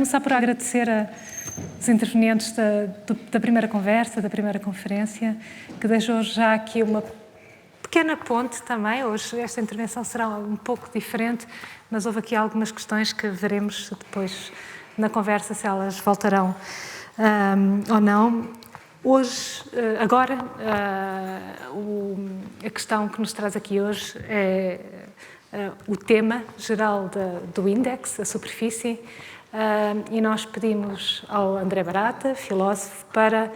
começar por agradecer aos intervenientes da primeira conversa, da primeira conferência, que deixou já aqui uma pequena ponte também. Hoje esta intervenção será um pouco diferente, mas houve aqui algumas questões que veremos depois na conversa se elas voltarão ou não. Hoje, agora, a questão que nos traz aqui hoje é o tema geral do Index, a superfície, e nós pedimos ao André Barata, filósofo, para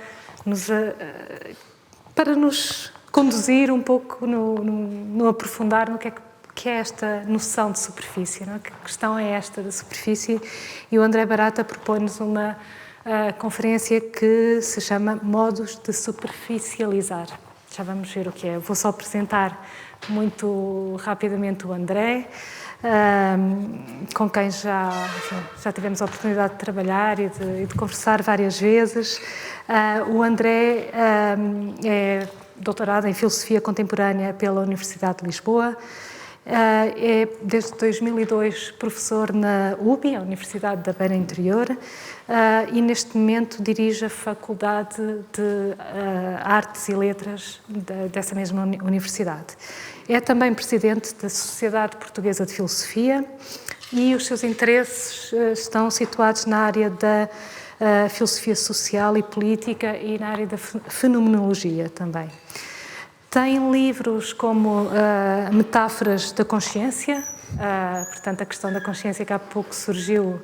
nos conduzir um pouco no aprofundar no que é esta noção de superfície, não é? Que questão é esta da superfície? E o André Barata propõe-nos uma conferência que se chama Modos de Superficializar. Já vamos ver o que é. Vou só apresentar muito rapidamente o André, com quem já tivemos a oportunidade de trabalhar e de conversar várias vezes. O André é doutorado em Filosofia Contemporânea pela Universidade de Lisboa, é desde 2002 professor na UBI, a Universidade da Beira Interior, e neste momento dirige a Faculdade de Artes e Letras dessa mesma universidade. É também presidente da Sociedade Portuguesa de Filosofia e os seus interesses estão situados na área da filosofia social e política e na área da fenomenologia também. Tem livros como Metáforas da Consciência, portanto a questão da consciência que há pouco surgiu,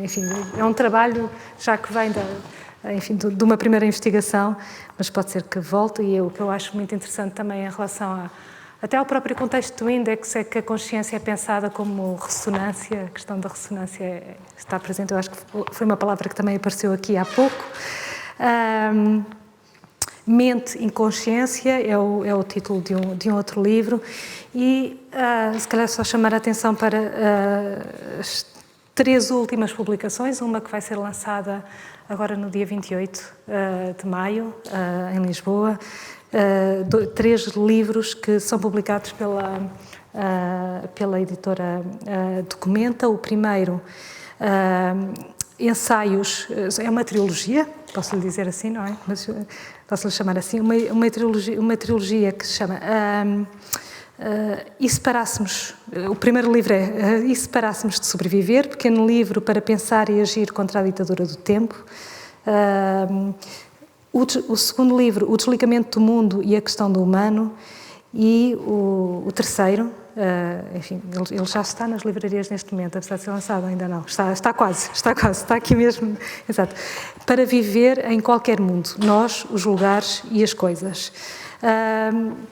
enfim, é um trabalho já que vem de uma primeira investigação, mas pode ser que volte, e o que eu acho muito interessante também em relação até ao próprio contexto do Index é que a consciência é pensada como ressonância, a questão da ressonância está presente, eu acho que foi uma palavra que também apareceu aqui há pouco. Mente e Consciência é o título de um outro livro, e se calhar só chamar a atenção para as 3 últimas publicações, uma que vai ser lançada agora no dia 28 de maio, em Lisboa, 3 livros que são publicados pela editora Documenta. O primeiro, Ensaios, é uma trilogia, posso lhe dizer assim, não é? Mas posso lhe chamar assim, uma trilogia que se chama E se parássemos, o primeiro livro é E se parássemos de sobreviver, pequeno livro para pensar e agir contra a ditadura do tempo. O segundo livro, O Desligamento do Mundo e a Questão do Humano. E o terceiro, enfim, ele já está nas livrarias neste momento, apesar de ser lançado, ainda não. Está quase, está aqui mesmo. Exato. Para viver em qualquer mundo, nós, os lugares e as coisas.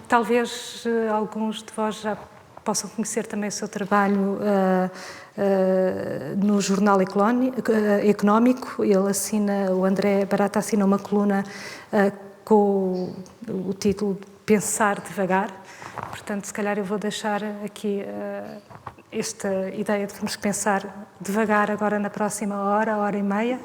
Talvez alguns de vós já possam conhecer também o seu trabalho no Jornal Económico. O André Barata assina uma coluna com o título Pensar Devagar. Portanto, se calhar eu vou deixar aqui esta ideia de vamos pensar devagar agora na próxima hora e meia.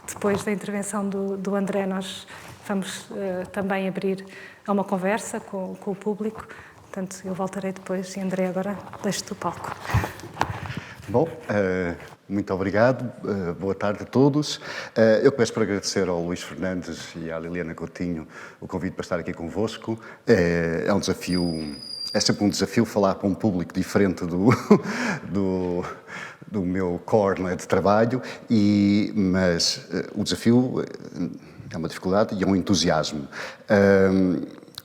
Depois da intervenção do André, nós vamos também abrir a uma conversa com o público. Portanto, eu voltarei depois e, André, agora deixo-te o palco. Bom, muito obrigado, boa tarde a todos. Eu começo por agradecer ao Luís Fernandes e à Liliana Coutinho o convite para estar aqui convosco. É um desafio, é sempre um desafio falar para um público diferente do meu core, não é, de trabalho, mas o desafio é uma dificuldade e é um entusiasmo.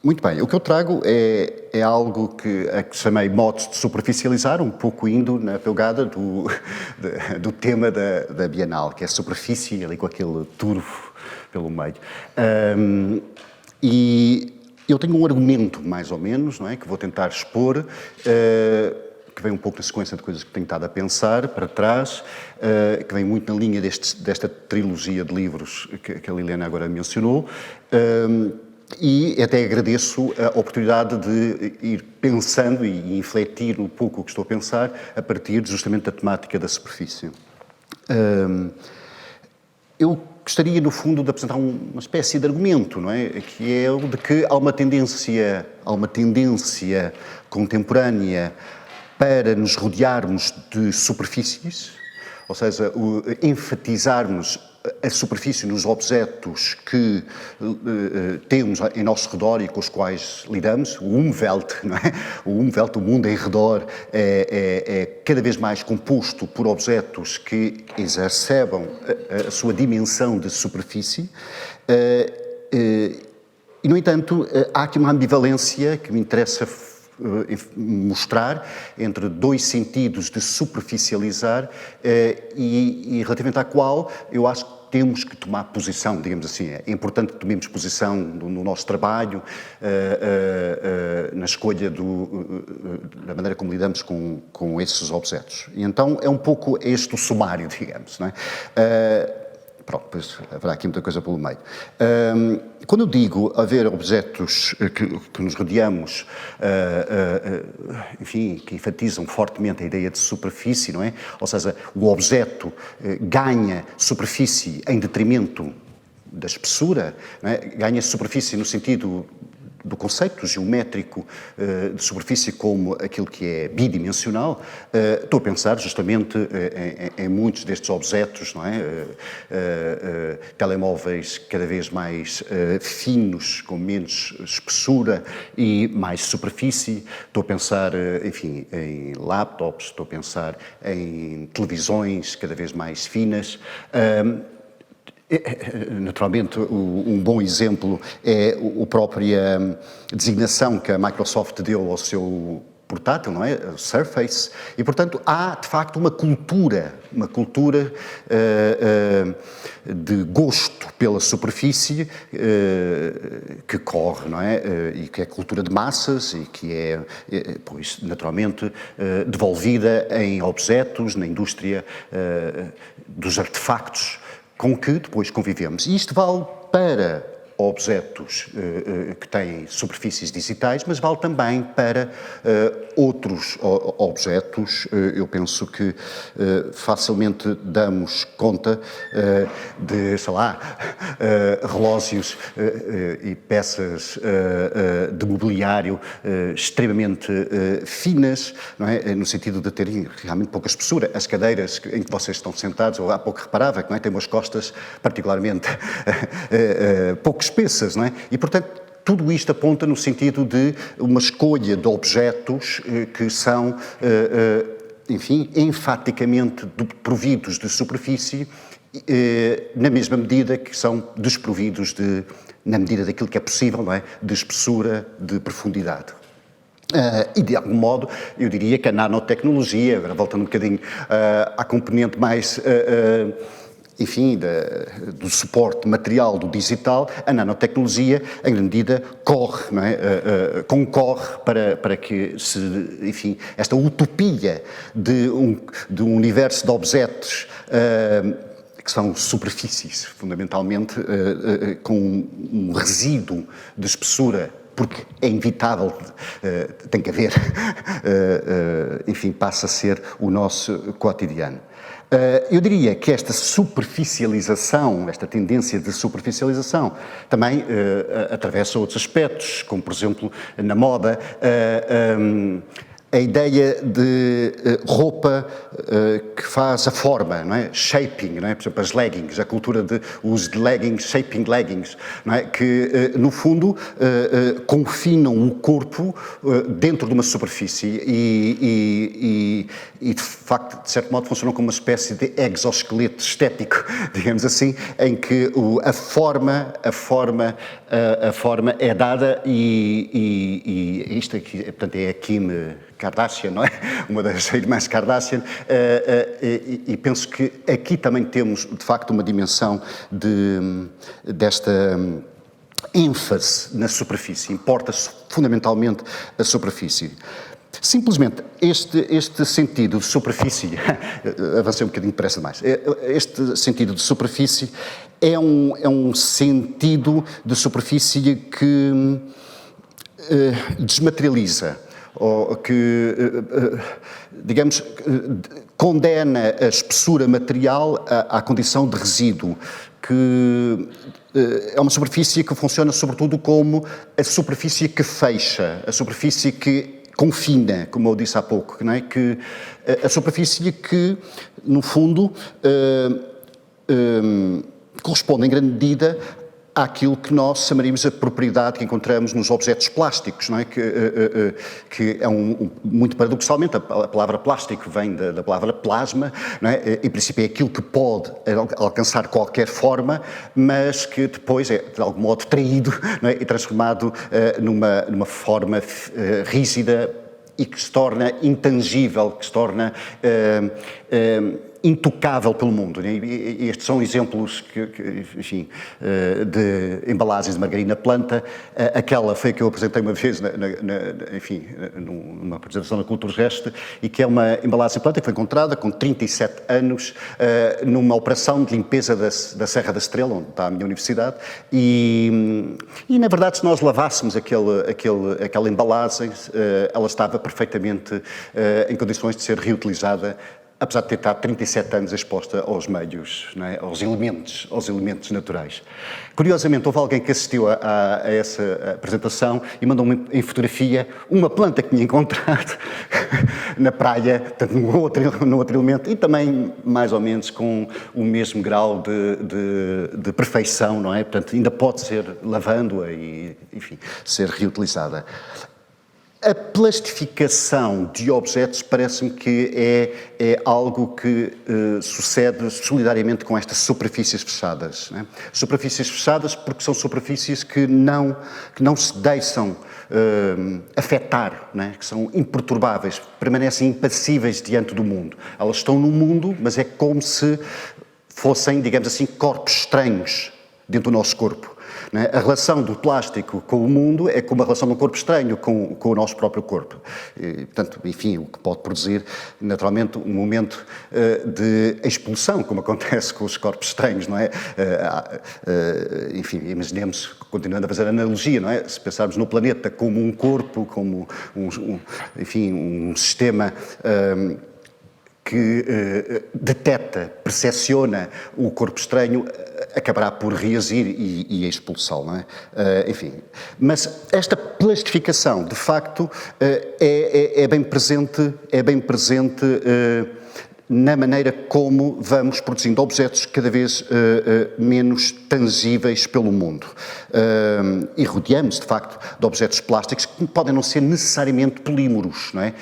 Muito bem, o que eu trago é algo que chamei modos de superficializar, um pouco indo na pegada do tema da Bienal, que é a superfície, ali com aquele turvo pelo meio. E eu tenho um argumento, mais ou menos, não é, que vou tentar expor, que vem um pouco na sequência de coisas que tenho estado a pensar para trás, que vem muito na linha desta trilogia de livros que a Liliana agora mencionou. E até agradeço a oportunidade de ir pensando e infletir um pouco o que estou a pensar a partir justamente da temática da superfície. Eu gostaria, no fundo, de apresentar uma espécie de argumento, não é? Que é o de que há uma tendência contemporânea para nos rodearmos de superfícies, ou seja, enfatizarmos a superfície nos objetos que temos em nosso redor e com os quais lidamos, o Umwelt, não é? O Umwelt, o mundo em redor, é cada vez mais composto por objetos que exacerbam a sua dimensão de superfície. E, no entanto, há aqui uma ambivalência que me interessa mostrar entre dois sentidos de superficializar e relativamente à qual eu acho que temos que tomar posição, digamos assim. É importante que tomemos posição no nosso trabalho, na escolha da maneira como lidamos com esses objetos. E então é um pouco este o sumário, digamos, não é? Pronto, pois haverá aqui muita coisa pelo meio. Quando eu digo haver objetos que nos rodeamos, enfim, que enfatizam fortemente a ideia de superfície, não é? Ou seja, o objeto ganha superfície em detrimento da espessura, não é? Ganha superfície no sentido do conceito geométrico de superfície como aquilo que é bidimensional. Estou a pensar justamente em muitos destes objetos, não é? Telemóveis cada vez mais finos, com menos espessura e mais superfície. Estou a pensar, enfim, em laptops, estou a pensar em televisões cada vez mais finas. Naturalmente, um bom exemplo é a própria designação que a Microsoft deu ao seu portátil, não é? O Surface. E, portanto, há, de facto, uma cultura de gosto pela superfície que corre, não é? E que é cultura de massas e que é, pois, naturalmente, devolvida em objetos, na indústria dos artefactos, com que depois convivemos. E isto vale para objetos que têm superfícies digitais, mas vale também para outros objetos. Eu penso que facilmente damos conta de, sei lá, relógios e peças de mobiliário extremamente finas, não é? No sentido de terem realmente pouca espessura. As cadeiras em que vocês estão sentados, eu há pouco reparava que, não é? Têm umas costas particularmente pouco espessas, não é? E, portanto, tudo isto aponta no sentido de uma escolha de objetos que são, enfim, enfaticamente providos de superfície, na mesma medida que são desprovidos na medida daquilo que é possível, não é? De espessura, de profundidade. E, de algum modo, eu diria que a nanotecnologia, agora voltando um bocadinho à componente mais enfim, do suporte material do digital, a nanotecnologia, em grande medida, corre, não é? Concorre para que enfim, esta utopia de um universo de objetos que são superfícies, fundamentalmente, com um resíduo de espessura, porque é inevitável, tem que haver, enfim, passa a ser o nosso cotidiano. Eu diria que esta superficialização, esta tendência de superficialização, também atravessa outros aspectos, como, por exemplo, na moda, a ideia de roupa que faz a forma, não é? Shaping, não é? Por exemplo, as leggings, a cultura de uso de leggings, shaping leggings, não é? Que, no fundo, confinam o corpo dentro de uma superfície e, de facto, de certo modo, funcionam como uma espécie de exoesqueleto estético, digamos assim, em que a forma é dada e isto aqui, portanto, é a Kim Kardashian, não é? Uma das irmãs Kardashian, e penso que aqui também temos, de facto, uma dimensão desta ênfase na superfície. Importa-se fundamentalmente a superfície. Simplesmente este sentido de superfície, avancei um bocadinho depressa demais, este sentido de superfície é um sentido de superfície que desmaterializa, ou que, digamos, condena a espessura material à condição de resíduo, que é uma superfície que funciona sobretudo como a superfície que fecha, a superfície que confina, como eu disse há pouco, não é? Que a superfície que, no fundo, corresponde em grande medida àquilo que nós chamaríamos a propriedade que encontramos nos objetos plásticos, não é? Que é muito paradoxalmente, a palavra plástico vem da palavra plasma, não é? Em princípio é aquilo que pode alcançar qualquer forma, mas que depois é de algum modo traído, não é? E transformado numa forma rígida e que se torna intangível, que se torna intocável pelo mundo. E estes são exemplos enfim, de embalagens de margarina planta. Aquela foi a que eu apresentei uma vez, enfim, numa apresentação na Cultura Geste, e que é uma embalagem planta que foi encontrada com 37 anos numa operação de limpeza da Serra da Estrela, onde está a minha universidade, e na verdade, se nós lavássemos aquela embalagem, ela estava perfeitamente em condições de ser reutilizada, apesar de ter estado 37 anos exposta aos meios, não é? aos elementos naturais. Curiosamente, houve alguém que assistiu a essa apresentação e mandou-me em fotografia uma planta que tinha encontrado na praia, portanto, no outro elemento, e também, mais ou menos, com o mesmo grau de perfeição, não é? Portanto, ainda pode ser lavando-a e, enfim, ser reutilizada. A plastificação de objetos parece-me que é algo que sucede solidariamente com estas superfícies fechadas, não é? Superfícies fechadas porque são superfícies que não se deixam afetar, não é? Que são imperturbáveis, permanecem impassíveis diante do mundo. Elas estão no mundo, mas é como se fossem, digamos assim, corpos estranhos dentro do nosso corpo. A relação do plástico com o mundo é como a relação de um corpo estranho com o nosso próprio corpo. E, portanto, enfim, o que pode produzir, naturalmente, um momento de expulsão, como acontece com os corpos estranhos, não é? Enfim, imaginemos, continuando a fazer a analogia, não é? Se pensarmos no planeta como um corpo, como enfim, um sistema que detecta, percepciona o corpo estranho, acabará por reagir e expulsá-lo, não é? Enfim, mas esta plastificação, de facto, é bem presente na maneira como vamos produzindo objetos cada vez menos tangíveis pelo mundo. E rodeamos, de facto, de objetos plásticos que podem não ser necessariamente polímeros, não é?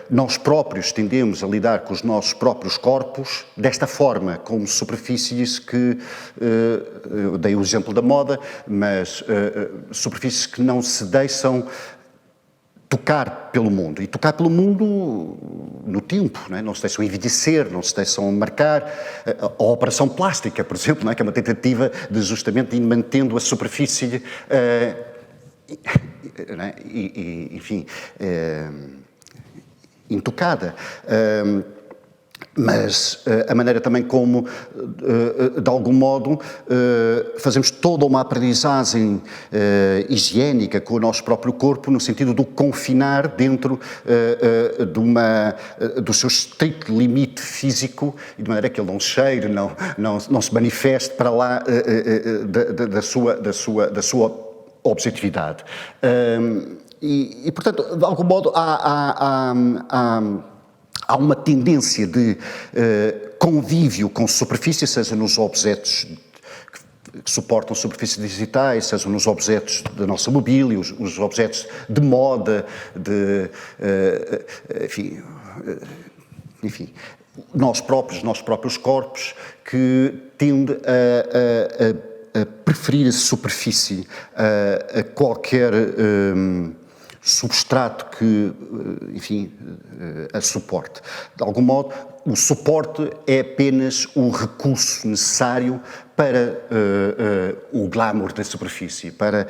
Nós próprios tendemos a lidar com os nossos próprios corpos desta forma, como superfícies que, eu dei o exemplo da moda, mas superfícies que não se deixam tocar pelo mundo, e tocar pelo mundo no tempo, não é? Não se deixam envelhecer, não se deixam marcar. A operação plástica, por exemplo, não é? Que é uma tentativa de justamente ir mantendo a superfície, não é? Enfim, intocada. Mas a maneira também como, de algum modo, fazemos toda uma aprendizagem higiênica com o nosso próprio corpo, no sentido do confinar dentro do seu estrito limite físico, e de maneira que ele não cheire, não se manifeste para lá da sua objetividade. E, portanto, de algum modo, há uma tendência de convívio com superfícies, seja nos objetos que suportam superfícies digitais, seja nos objetos da nossa mobília, os objetos de moda, enfim, nós próprios corpos, que tende a preferir a superfície a qualquer substrato que, enfim, a suporte. De algum modo, o suporte é apenas o recurso necessário para o glamour da superfície, para,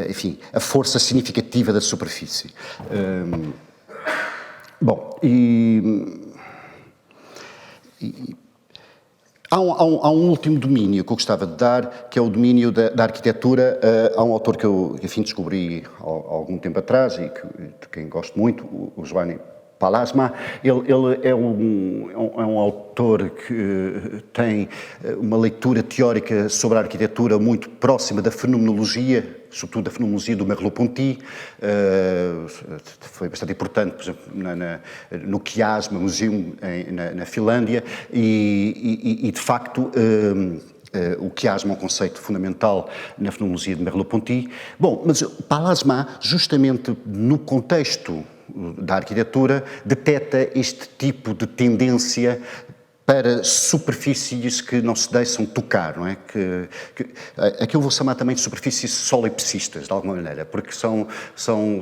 enfim, a força significativa da superfície. Bom, há um último domínio que eu gostava de dar, que é o domínio da arquitetura. Há um autor que eu, enfim, descobri há algum tempo atrás e de quem gosto muito, o Giovanni Pallasmaa, ele é um autor que tem uma leitura teórica sobre a arquitetura muito próxima da fenomenologia, sobretudo da fenomenologia do Merleau-Ponty. Foi bastante importante, por exemplo, no Kiasma Museum na Finlândia, e de facto o Kiasma é um conceito fundamental na fenomenologia de Merleau-Ponty. Bom, mas Pallasmaa, justamente no contexto da arquitetura, detecta este tipo de tendência para superfícies que não se deixam tocar, não é? Aqui eu vou chamar também de superfícies solipsistas, de alguma maneira, porque são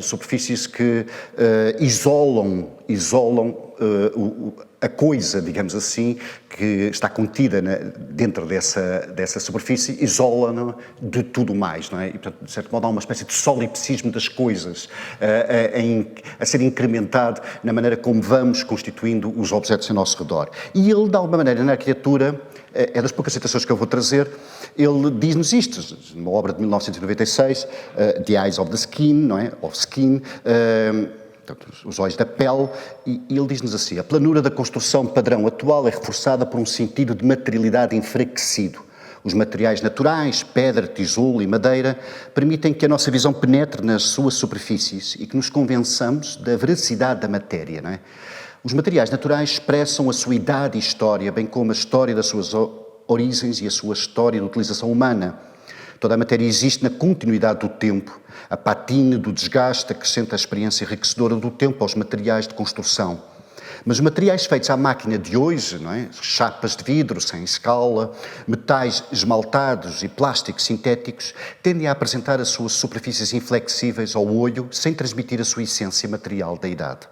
superfícies que isolam a coisa, digamos assim, que está contida dentro dessa superfície, isola-na de tudo mais, não é? E, portanto, de certo modo, há uma espécie de solipsismo das coisas a ser incrementado na maneira como vamos constituindo os objetos ao nosso redor. E ele, de alguma maneira, na arquitetura, é das poucas citações que eu vou trazer, ele diz-nos isto, numa obra de 1996, The Eyes of the Skin, não é? Of Skin, os olhos da pele, e ele diz-nos assim: a planura da construção padrão atual é reforçada por um sentido de materialidade enfraquecido. Os materiais naturais, pedra, tijolo e madeira, permitem que a nossa visão penetre nas suas superfícies e que nos convençamos da veracidade da matéria, não é? Os materiais naturais expressam a sua idade e história, bem como a história das suas origens e a sua história de utilização humana. Toda a matéria existe na continuidade do tempo. A patina do desgaste acrescenta a experiência enriquecedora do tempo aos materiais de construção. Mas os materiais feitos à máquina de hoje, não é? Chapas de vidro sem escala, metais esmaltados e plásticos sintéticos, tendem a apresentar as suas superfícies inflexíveis ao olho sem transmitir a sua essência material da idade.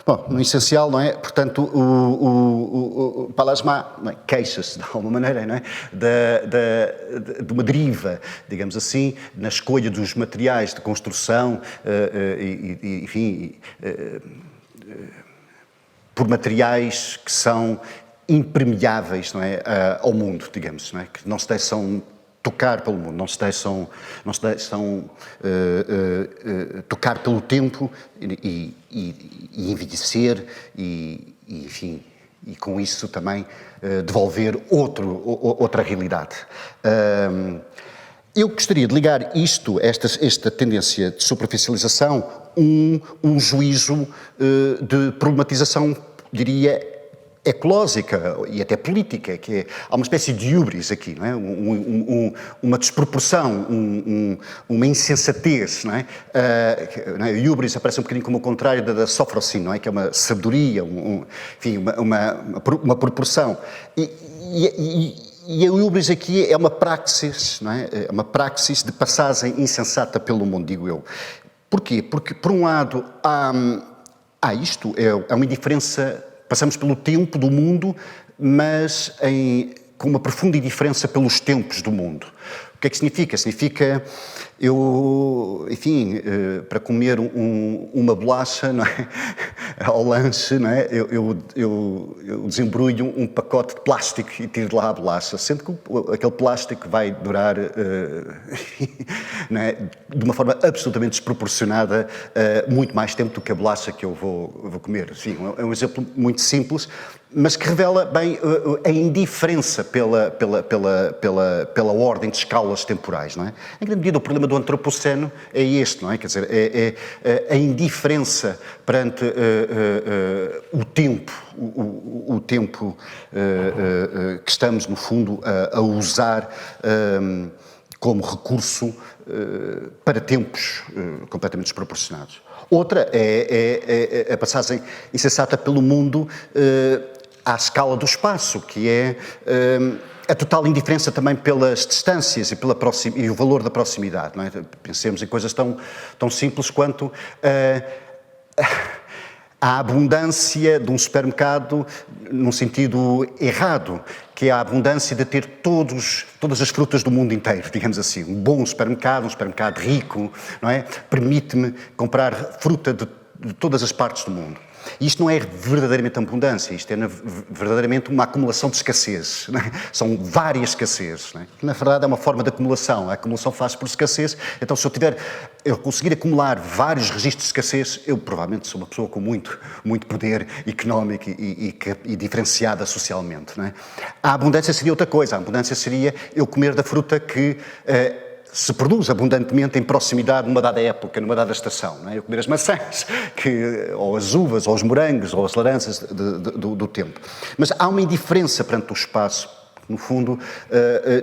Bom, no essencial, não é? Portanto, o Pallasmaa queixa-se, de alguma maneira, não é? De uma deriva, digamos assim, na escolha dos materiais de construção, enfim, por materiais que são impermeáveis, não é? Ao mundo, digamos, não é? Que não se deixam tocar pelo mundo, não se deixam tocar pelo tempo e envelhecer enfim, e com isso também devolver outra realidade. Eu gostaria de ligar esta tendência de superficialização, um juízo de problematização, diria, ecológica e até política, que há uma espécie de hubris aqui, não é? Uma desproporção, uma insensatez, não é? Não é? O hubris aparece um bocadinho como o contrário da sofrocin, não é? Que é uma sabedoria, enfim, uma proporção. E a hubris aqui é uma praxis, não é? É uma praxis de passagem insensata pelo mundo, digo eu. Porquê? Porque, por um lado, há isto, é uma indiferença. Passamos pelo tempo do mundo, mas com uma profunda indiferença pelos tempos do mundo. O que é que significa? Significa, enfim, para comer uma bolacha, não é? Ao lanche, não é? Eu desembrulho um pacote de plástico e tiro de lá a bolacha, sendo que aquele plástico vai durar, não é? De uma forma absolutamente desproporcionada, muito mais tempo do que a bolacha que eu vou comer. Sim, é um exemplo muito simples, mas que revela bem a indiferença pela ordem de escalas temporais, não é? Em grande medida, o problema do antropoceno é este, não é? Quer dizer, é a indiferença perante o tempo que estamos, no fundo, a usar como recurso para tempos completamente desproporcionados. Outra é a passagem insensata pelo mundo à escala do espaço, que é a total indiferença também pelas distâncias e o valor da proximidade, não é? Pensemos em coisas tão simples quanto a abundância de um supermercado num sentido errado, que é a abundância de ter todas as frutas do mundo inteiro, digamos assim. Um bom supermercado, um supermercado rico, não é? Permite-me comprar fruta de todas as partes do mundo. Isto não é verdadeiramente abundância, isto é verdadeiramente uma acumulação de escassez, não é? São várias escassezes, não é? Na verdade é uma forma de acumulação, a acumulação faz por escassez, então se eu conseguir acumular vários registros de escassez, eu provavelmente sou uma pessoa com muito poder económico e diferenciada socialmente, não é? A abundância seria outra coisa, a abundância seria eu comer da fruta que se produz abundantemente em proximidade numa dada época, numa dada estação, não é? Eu comer as maçãs, ou as uvas, ou os morangos, ou as laranjas do tempo. Mas há uma indiferença perante o espaço, no fundo,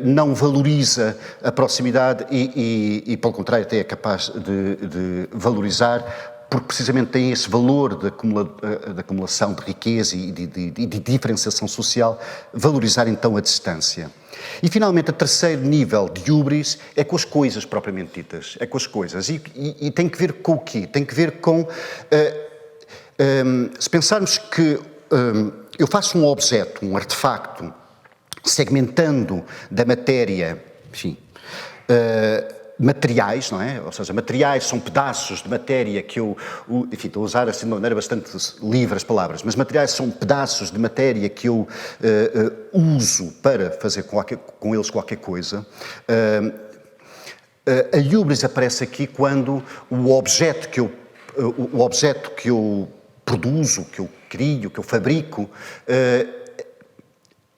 não valoriza a proximidade e, pelo contrário, até é capaz de valorizar, porque precisamente tem esse valor de acumulação de riqueza e de diferenciação social, valorizar então a distância. E finalmente, o terceiro nível de hubris é com as coisas propriamente ditas, é com as coisas. E tem que ver com o quê? Tem que ver com, se pensarmos que eu faço um objeto, um artefacto, segmentando da matéria, enfim, materiais, não é? Ou seja, materiais são pedaços de matéria que eu, enfim, estou a usar assim de uma maneira bastante livre as palavras, mas materiais são pedaços de matéria que eu uso para fazer com eles qualquer coisa. A hubris aparece aqui quando o objeto que eu produzo, que eu crio, que eu fabrico,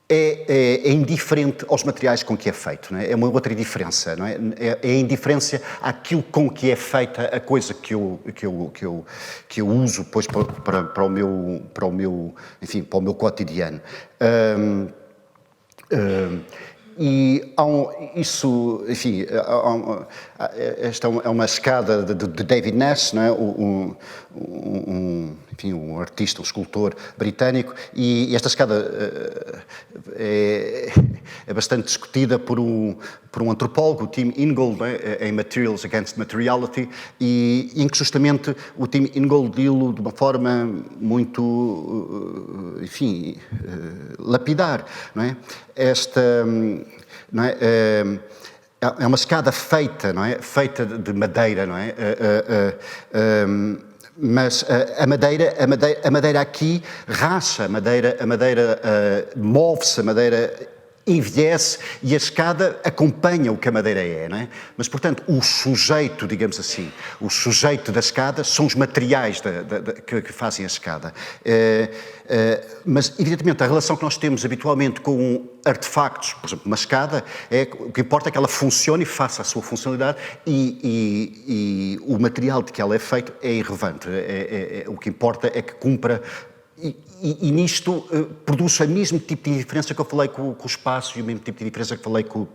é indiferente aos materiais com que é feito, não é? É uma outra indiferença, não é? É a indiferença àquilo com que é feita a coisa que eu uso depois para o meu, enfim, para o meu cotidiano. E isso, enfim, esta é uma escada de David Nash, não é? Enfim, um artista, um escultor britânico, e esta escada é bastante discutida por um antropólogo, o Tim Ingold, em Materials Against Materiality, e em que justamente o Tim Ingold diz-lo de uma forma muito, enfim, lapidar, não é? Não é? É uma escada feita, não é? Feita de madeira, não é? Mas a madeira aqui racha, a madeira move-se, a madeira envelhece e a escada acompanha o que a madeira é, não é? Mas, portanto, o sujeito, digamos assim, o sujeito da escada são os materiais que fazem a escada. Mas, evidentemente, a relação que nós temos habitualmente com artefactos, por exemplo, uma escada, o que importa é que ela funcione e faça a sua funcionalidade e o material de que ela é feito é irrelevante. O que importa é que cumpra. E nisto produz o mesmo tipo de diferença que eu falei com o espaço e o mesmo tipo de diferença que falei com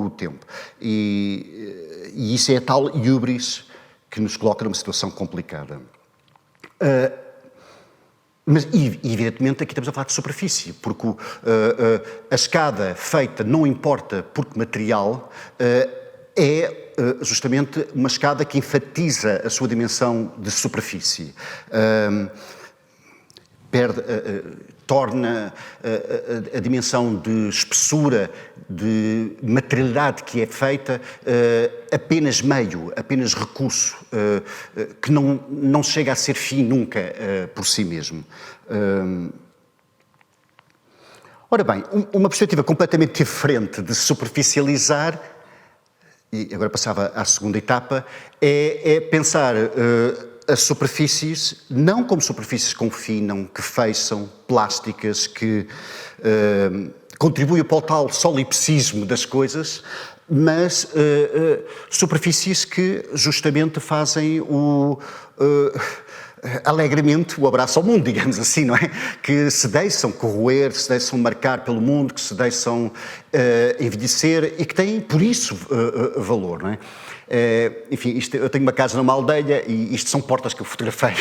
o tempo. E isso é a tal hubris que nos coloca numa situação complicada. Mas, evidentemente, aqui estamos a falar de superfície, porque a escada feita não importa por que material, é justamente uma escada que enfatiza a sua dimensão de superfície. Torna a dimensão de espessura, de materialidade que é feita apenas meio, apenas recurso, que não chega a ser fim nunca por si mesmo. Ora bem, uma perspectiva completamente diferente de superficializar, e agora passava à segunda etapa, é pensar as superfícies, não como superfícies que confinam, que feixam, plásticas, que contribuem para o tal solipsismo das coisas, mas superfícies que justamente fazem alegremente o abraço ao mundo, digamos assim, não é? Que se deixam corroer, se deixam marcar pelo mundo, que se deixam envelhecer e que têm, por isso, valor, não é? Enfim, eu tenho uma casa numa aldeia e isto são portas que eu fotografei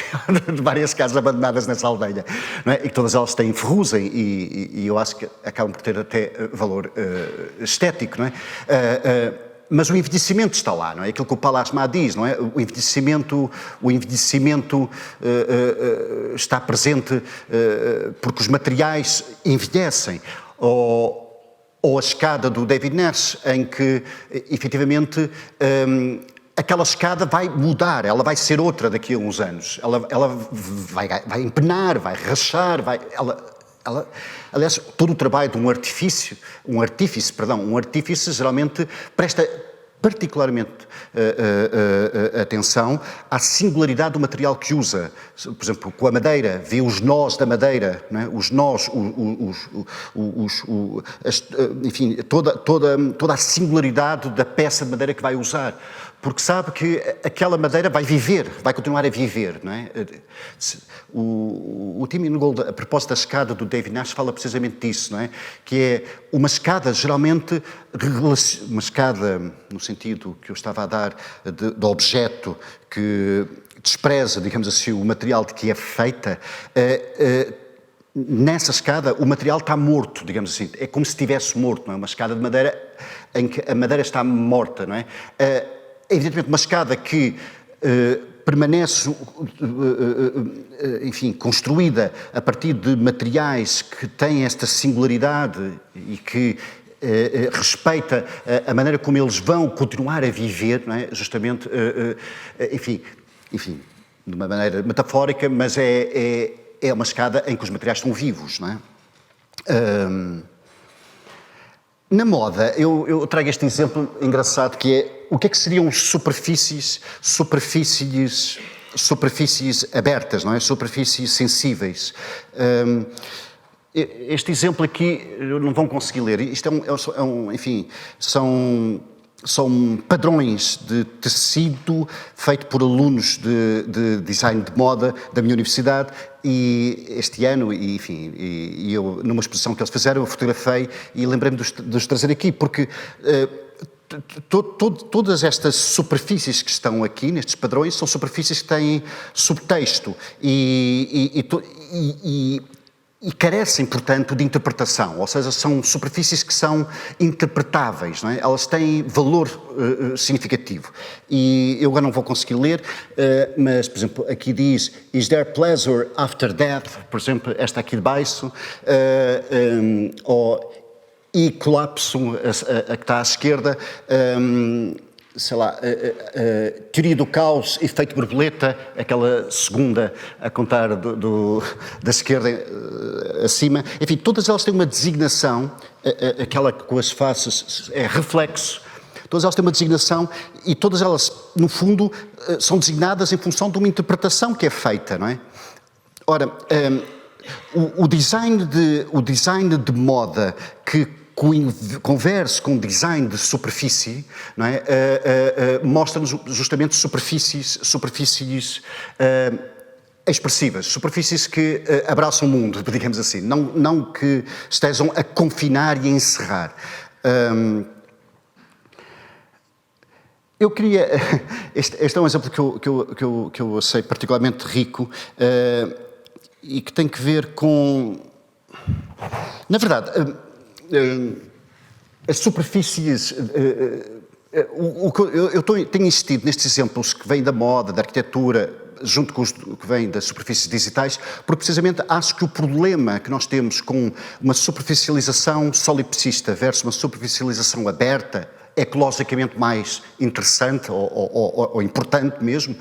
de várias casas abandonadas nessa aldeia, não é? E que todas elas têm ferrugem e eu acho que acabam por ter até valor estético, não é? Mas o envelhecimento está lá, não é? Aquilo que o Pallasmaa diz, não é? O envelhecimento está presente porque os materiais envelhecem. Ou a escada do David Nash, em que, efetivamente, aquela escada vai mudar, ela vai ser outra daqui a uns anos. Ela vai empenar, vai rachar, aliás, todo o trabalho de um artífice geralmente presta particularmente atenção à singularidade do material que usa. Por exemplo, com a madeira, vê os nós da madeira, não é? Os nós, enfim, toda a singularidade da peça de madeira que vai usar. Porque sabe que aquela madeira vai viver, vai continuar a viver, não é? O Tim Ingold, a propósito da escada do David Nash, fala precisamente disso, não é? Que é uma escada, geralmente, uma escada, no sentido que eu estava a dar, de objeto que despreza, digamos assim, o material de que é feita, nessa escada o material está morto, digamos assim, é como se estivesse morto, não é? Uma escada de madeira em que a madeira está morta, não é? Evidentemente, uma escada que permanece, enfim, construída a partir de materiais que têm esta singularidade e que respeita a maneira como eles vão continuar a viver, não é? Justamente, enfim, de uma maneira metafórica, mas é uma escada em que os materiais estão vivos, não é? Na moda, eu trago este exemplo engraçado que é o que é que seriam superfícies abertas, não é? Superfícies sensíveis. Este exemplo aqui não vão conseguir ler. Isto enfim, são padrões de tecido feito por alunos de design de moda da minha universidade e este ano, enfim, eu numa exposição que eles fizeram, eu fotografei e lembrei-me de os trazer aqui, porque todas estas superfícies que estão aqui, nestes padrões, são superfícies que têm subtexto e carecem, portanto, de interpretação, ou seja, são superfícies que são interpretáveis, não é? Elas têm valor significativo. E eu agora não vou conseguir ler, mas, por exemplo, aqui diz "Is there pleasure after death?", por exemplo, esta aqui de baixo, ou "E colapso", a que está à esquerda, sei lá, teoria do caos, efeito borboleta, aquela segunda a contar da esquerda acima. Enfim, todas elas têm uma designação, aquela com as faces é reflexo. Todas elas têm uma designação e todas elas, no fundo, são designadas em função de uma interpretação que é feita, não é? Ora, o design de moda que converse com design de superfície, não é? Mostra-nos justamente superfícies expressivas, superfícies que abraçam o mundo, digamos assim, não que estejam a confinar e a encerrar. Eu queria... Este é um exemplo que eu achei particularmente rico e que tem que ver com... Na verdade... as superfícies, eu tenho insistido nestes exemplos que vêm da moda, da arquitetura, junto com os que vêm das superfícies digitais, porque precisamente acho que o problema que nós temos com uma superficialização solipsista versus uma superficialização aberta, ecologicamente mais interessante ou importante mesmo,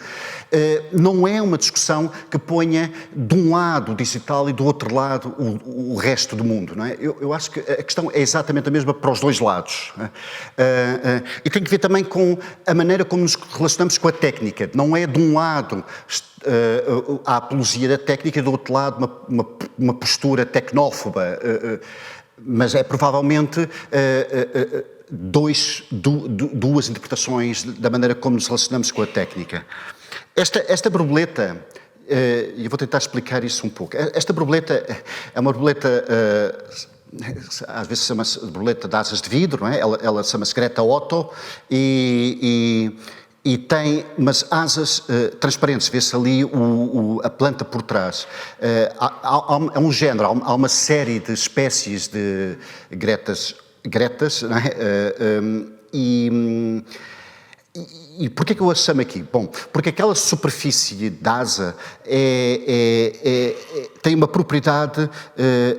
não é uma discussão que ponha de um lado o digital e do outro lado o resto do mundo, não é? Eu acho que a questão é exatamente a mesma para os dois lados. E tem que ver também com a maneira como nos relacionamos com a técnica. Não é de um lado a apologia da técnica e do outro lado uma postura tecnófoba, mas é provavelmente... duas interpretações da maneira como nos relacionamos com a técnica. Esta borboleta, e eu vou tentar explicar isso um pouco. Esta borboleta é uma borboleta, às vezes chama-se borboleta de asas de vidro, não é? Ela chama-se Greta Otto e tem umas asas transparentes, vê-se ali a planta por trás. Há um género, há uma série de espécies de gretas, não é? E porquê que eu a chamo aqui? Bom, porque aquela superfície de asa tem uma propriedade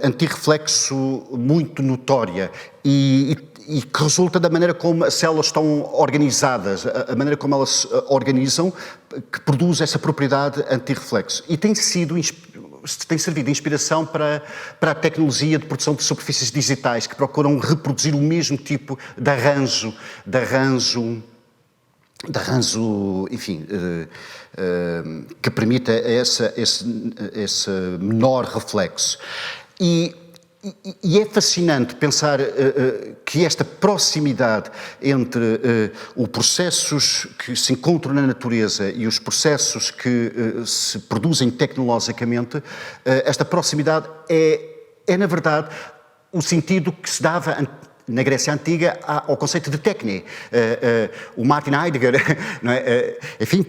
antirreflexo muito notória e e que resulta da maneira como as células estão organizadas, a maneira como elas se organizam, que produz essa propriedade antirreflexo. E tem servido de inspiração para a tecnologia de produção de superfícies digitais, que procuram reproduzir o mesmo tipo de arranjo, enfim, que permita esse menor reflexo. E é fascinante pensar que esta proximidade entre os processos que se encontram na natureza e os processos que se produzem tecnologicamente, esta proximidade é, na verdade, o sentido que se dava na Grécia Antiga ao conceito de técne. O Martin Heidegger, não é? Enfim,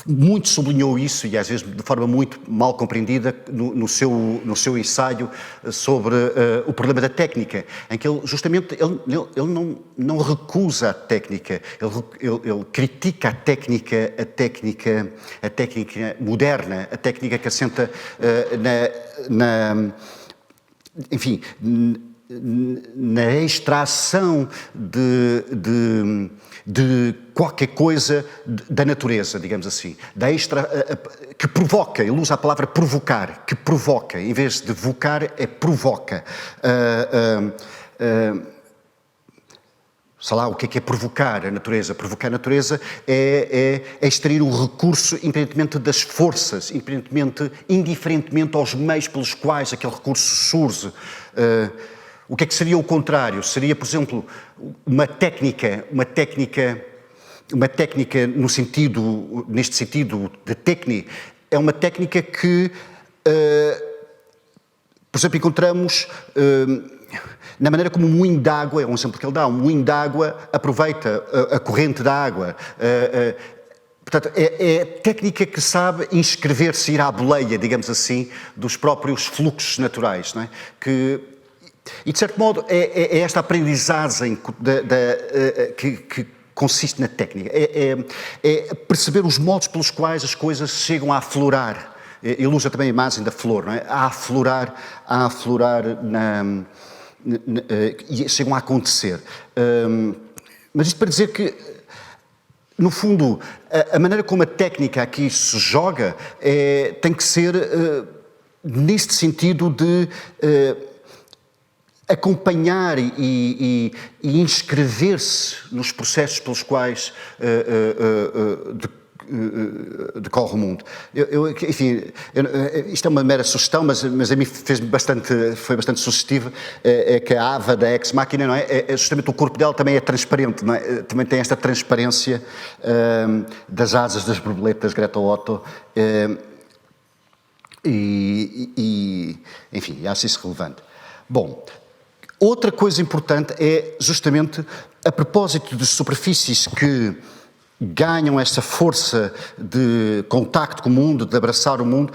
muito sublinhou isso, e às vezes de forma muito mal compreendida, no seu ensaio sobre o problema da técnica, em que ele justamente não recusa a técnica, ele critica a técnica moderna, a técnica que assenta enfim, na extração de qualquer coisa da natureza, digamos assim, que provoca, ele usa a palavra provocar, que provoca, em vez de vocar, é provoca. Sei lá, o que é provocar a natureza? Provocar a natureza é extrair o recurso independentemente das forças, indiferentemente aos meios pelos quais aquele recurso surge. O que seria o contrário? Seria, por exemplo, uma técnica neste sentido de técnica, é uma técnica que, por exemplo, encontramos na maneira como um moinho de água, é um exemplo que ele dá, um moinho de água aproveita a corrente da água. Portanto, é técnica que sabe inscrever-se, ir à boleia, digamos assim, dos próprios fluxos naturais, não é? E, de certo modo, é esta aprendizagem que consiste na técnica. É perceber os modos pelos quais as coisas chegam a aflorar. Ele usa também a imagem da flor, não é? A aflorar e chegam a acontecer. Mas isto para dizer que, no fundo, a maneira como a técnica aqui se joga tem que ser neste sentido de acompanhar e inscrever-se nos processos pelos quais decorre o mundo. Enfim, isto é uma mera sugestão, mas a mim foi bastante sugestivo, que a Ava da Ex Machina, não é? Justamente o corpo dela também é transparente, não é? Também tem esta transparência das asas das borboletas Greta Otto, enfim, acho isso relevante. Bom, outra coisa importante é justamente a propósito de superfícies que ganham essa força de contacto com o mundo, de abraçar o mundo,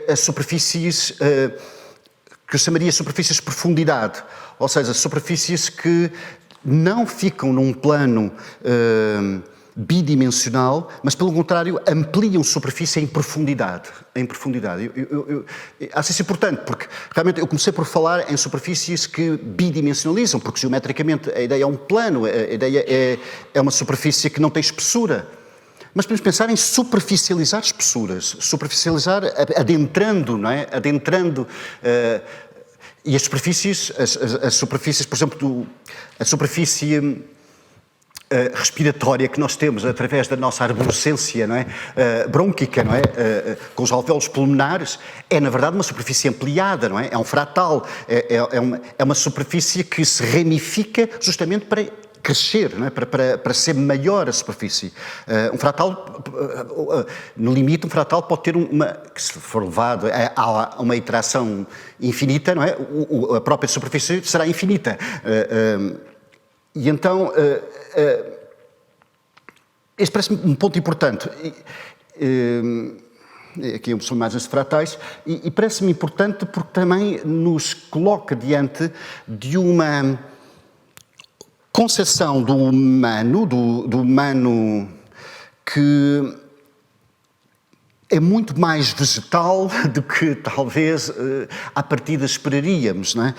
as superfícies que eu chamaria superfícies de profundidade, ou seja, superfícies que não ficam num plano bidimensional, mas pelo contrário ampliam superfície em profundidade. Acho isso importante, porque realmente eu comecei por falar em superfícies que bidimensionalizam, porque geometricamente a ideia é um plano, a ideia é uma superfície que não tem espessura. Mas podemos pensar em superficializar espessuras, superficializar adentrando, não é? E as superfícies, por exemplo, a superfície respiratória que nós temos através da nossa arborescência, não é? Brônquica, não é? Com os alvéolos pulmonares, é na verdade uma superfície ampliada, não é? É um fratal, é uma superfície que se ramifica justamente para crescer, não é? Para ser maior a superfície. Um fratal, no limite, um fratal pode ter que se for levado a uma iteração infinita, não é? A própria superfície será infinita. E então, este parece-me um ponto importante. Aqui são imagens de fratais, e parece-me importante porque também nos coloca diante de uma concepção do humano que é muito mais vegetal do que talvez à partida esperaríamos, não é?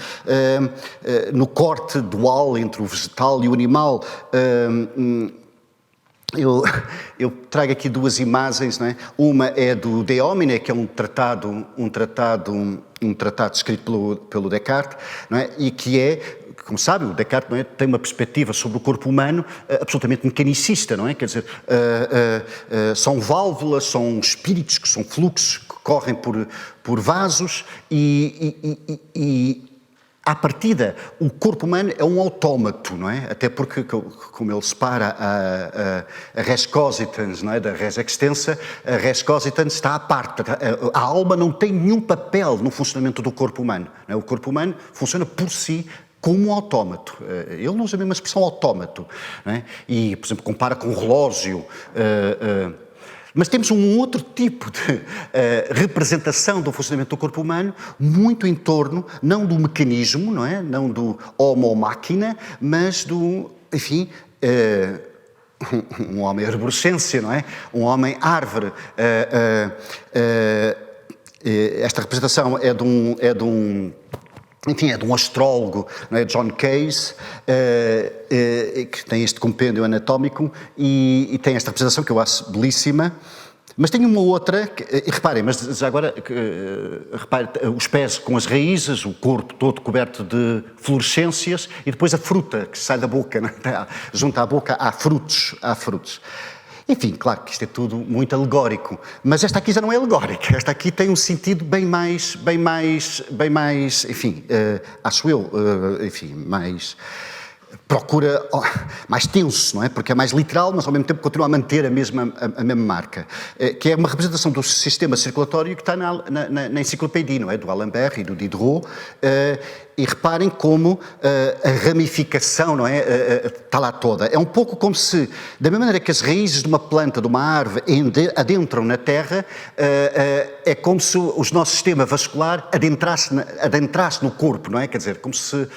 No corte dual entre o vegetal e o animal, eu trago aqui duas imagens, não é? Uma é do De Homine, que é um tratado escrito pelo Descartes, não é? E que é, como sabe, o Descartes, não é, tem uma perspectiva sobre o corpo humano absolutamente mecanicista, não é? Quer dizer, são válvulas, são espíritos, que são fluxos que correm por vasos e à partida, o corpo humano é um autómato, não é? Até porque, como ele separa a res cogitans, não é? Da res extensa, a res cogitans está à parte. A alma não tem nenhum papel no funcionamento do corpo humano. Não é? O corpo humano funciona por si como um autómato. Ele não usa a mesma expressão autómato, não é? E, por exemplo, compara com um relógio. Mas temos um outro tipo de representação do funcionamento do corpo humano, muito em torno, não do mecanismo, não é? Não do homo-máquina, mas do, enfim, um homem arborescência, não é? Um homem árvore. Esta representação é de um astrólogo, não é? John Case, que tem este compêndio anatómico e tem esta representação que eu acho belíssima. Mas tem uma outra, e reparem, mas já agora, reparem, os pés com as raízes, o corpo todo coberto de fluorescências e depois a fruta que sai da boca, não é? Junto à boca há frutos. Enfim, claro que isto é tudo muito alegórico, mas esta aqui já não é alegórica, esta aqui tem um sentido bem mais, enfim, acho eu, enfim, mais, procura mais tenso, não é? Porque é mais literal, mas ao mesmo tempo continua a manter a mesma marca, que é uma representação do sistema circulatório que está na enciclopédia, não é? Do Alembert e do Diderot, e reparem como a ramificação, não é? Está lá toda. É um pouco como se, da mesma maneira que as raízes de uma planta, de uma árvore, adentram na terra, é como se o nosso sistema vascular adentrasse no corpo, não é? Quer dizer, como se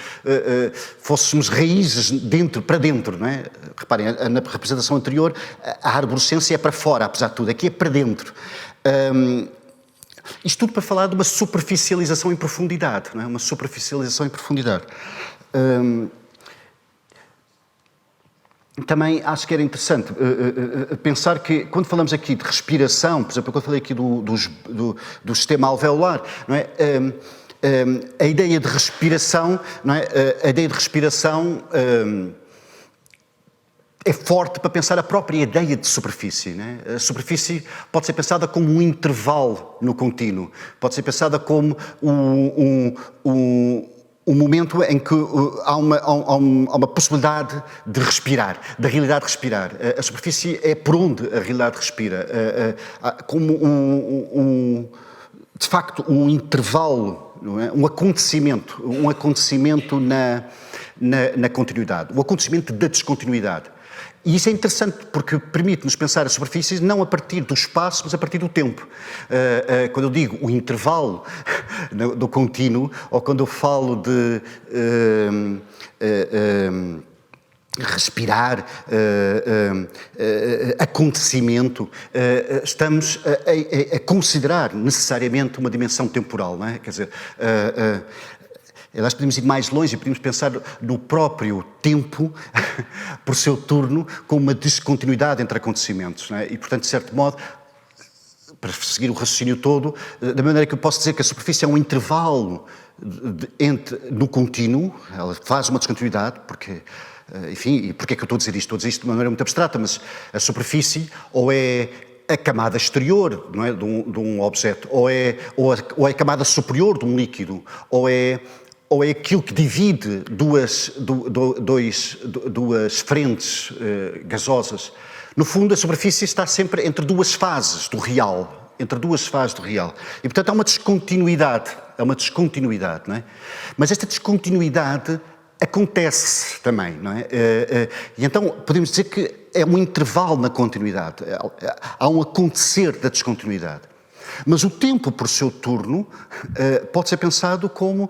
fôssemos raízes para dentro, não é? Reparem, na representação anterior, a arborescência é para fora, apesar de tudo. Aqui é para dentro. Isto tudo para falar de uma superficialização em profundidade, não é? Uma superficialização em profundidade. Também acho que era interessante pensar que, quando falamos aqui de respiração, por exemplo, quando falei aqui do sistema alveolar, não é? A ideia de respiração, não é? A ideia de respiração é forte para pensar a própria ideia de superfície, né? A superfície pode ser pensada como um intervalo no contínuo, pode ser pensada como um momento em que há uma possibilidade de respirar, da realidade de respirar. A superfície é por onde a realidade respira, como de facto um intervalo, não é? Um acontecimento na continuidade, o acontecimento da descontinuidade. E isso é interessante porque permite-nos pensar a superfície não a partir do espaço, mas a partir do tempo. Quando eu digo o intervalo do contínuo, ou quando eu falo de respirar, acontecimento, estamos a considerar necessariamente uma dimensão temporal, não é? Quer dizer, nós podemos ir mais longe e podemos pensar no próprio tempo, por seu turno, como uma descontinuidade entre acontecimentos, não é? E, portanto, de certo modo, para seguir o raciocínio todo, da maneira que eu posso dizer que a superfície é um intervalo no contínuo, ela faz uma descontinuidade, porque, enfim, e porquê é que eu estou a dizer isto? Estou a dizer isto de uma maneira muito abstrata, mas a superfície ou é a camada exterior, não é, de um objeto, ou é a camada superior de um líquido, ou é aquilo que divide duas frentes gasosas. No fundo, a superfície está sempre entre duas fases do real, E, portanto, há uma descontinuidade, não é? Mas esta descontinuidade acontece também, não é? E então podemos dizer que é um intervalo na continuidade, há um acontecer da descontinuidade. Mas o tempo, por seu turno, pode ser pensado como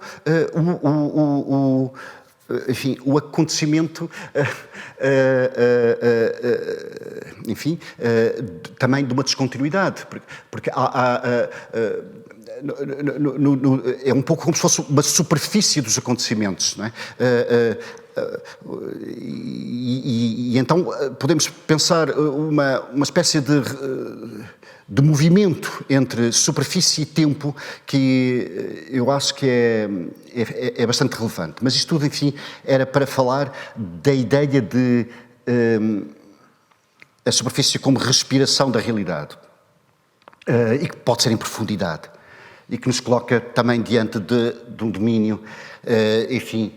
enfim, o acontecimento enfim, também de uma descontinuidade, porque é um pouco como se fosse uma superfície dos acontecimentos, não é? E então podemos pensar uma espécie de movimento entre superfície e tempo que eu acho que é bastante relevante. Mas isto tudo, enfim, era para falar da ideia de a superfície como respiração da realidade e que pode ser em profundidade e que nos coloca também diante de um domínio, enfim,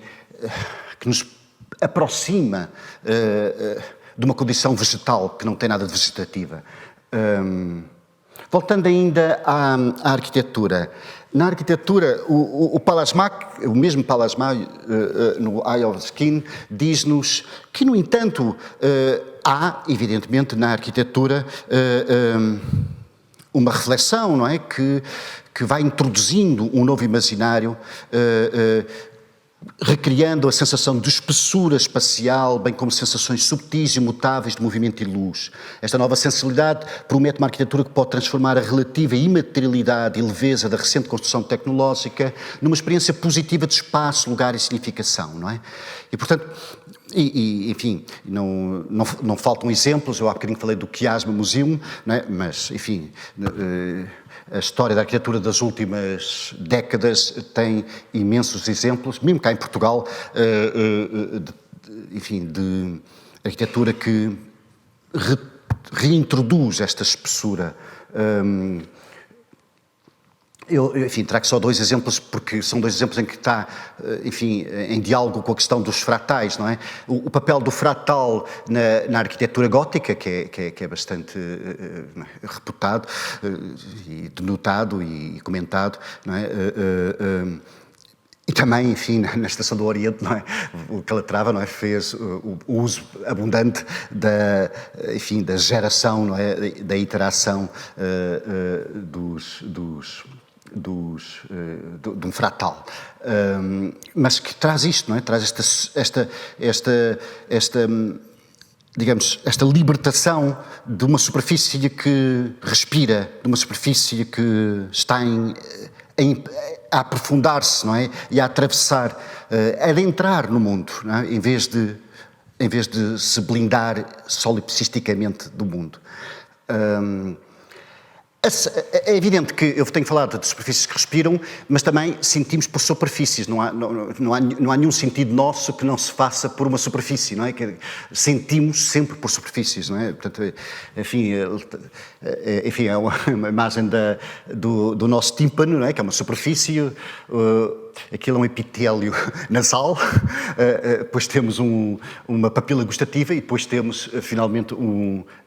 que nos aproxima de uma condição vegetal que não tem nada de vegetativa. Voltando ainda à arquitetura. Na arquitetura, o Pallasmaa, o mesmo Pallasmaa, no Eye of the Skin, diz-nos que, no entanto, há, evidentemente, na arquitetura uma reflexão, não é? Que vai introduzindo um novo imaginário, recriando a sensação de espessura espacial, bem como sensações subtis e mutáveis de movimento e luz. Esta nova sensibilidade promete uma arquitetura que pode transformar a relativa imaterialidade e leveza da recente construção tecnológica numa experiência positiva de espaço, lugar e significação, não é? E, portanto, enfim, não faltam exemplos. Eu há bocadinho falei do Chiasma Museum, não é? Mas, enfim, a história da arquitetura das últimas décadas tem imensos exemplos, mesmo cá em Portugal, enfim, de arquitetura que reintroduz esta espessura. Eu, enfim, trago só dois exemplos, porque são dois exemplos em que está, enfim, em diálogo com a questão dos fratais, não é? O papel do fratal na arquitetura gótica, que é bastante reputado e denotado e comentado, não é? E também, enfim, na Estação do Oriente, não é? O Calatrava, não é? Fez o uso abundante da geração, não é? Da iteração de um fratal, mas que traz isto, não é? Traz digamos, esta libertação de uma superfície que respira, de uma superfície que está a aprofundar-se, não é? E a atravessar, a adentrar no mundo, não é? Em vez de se blindar solipsisticamente do mundo. É evidente que eu tenho falado de superfícies que respiram, mas também sentimos por superfícies. Não há nenhum sentido nosso que não se faça por uma superfície, não é? Sentimos sempre por superfícies, não é? Portanto, enfim, é uma imagem do nosso tímpano, não é? Que é uma superfície. Aquilo é um epitélio nasal, depois temos uma papila gustativa e depois temos, finalmente,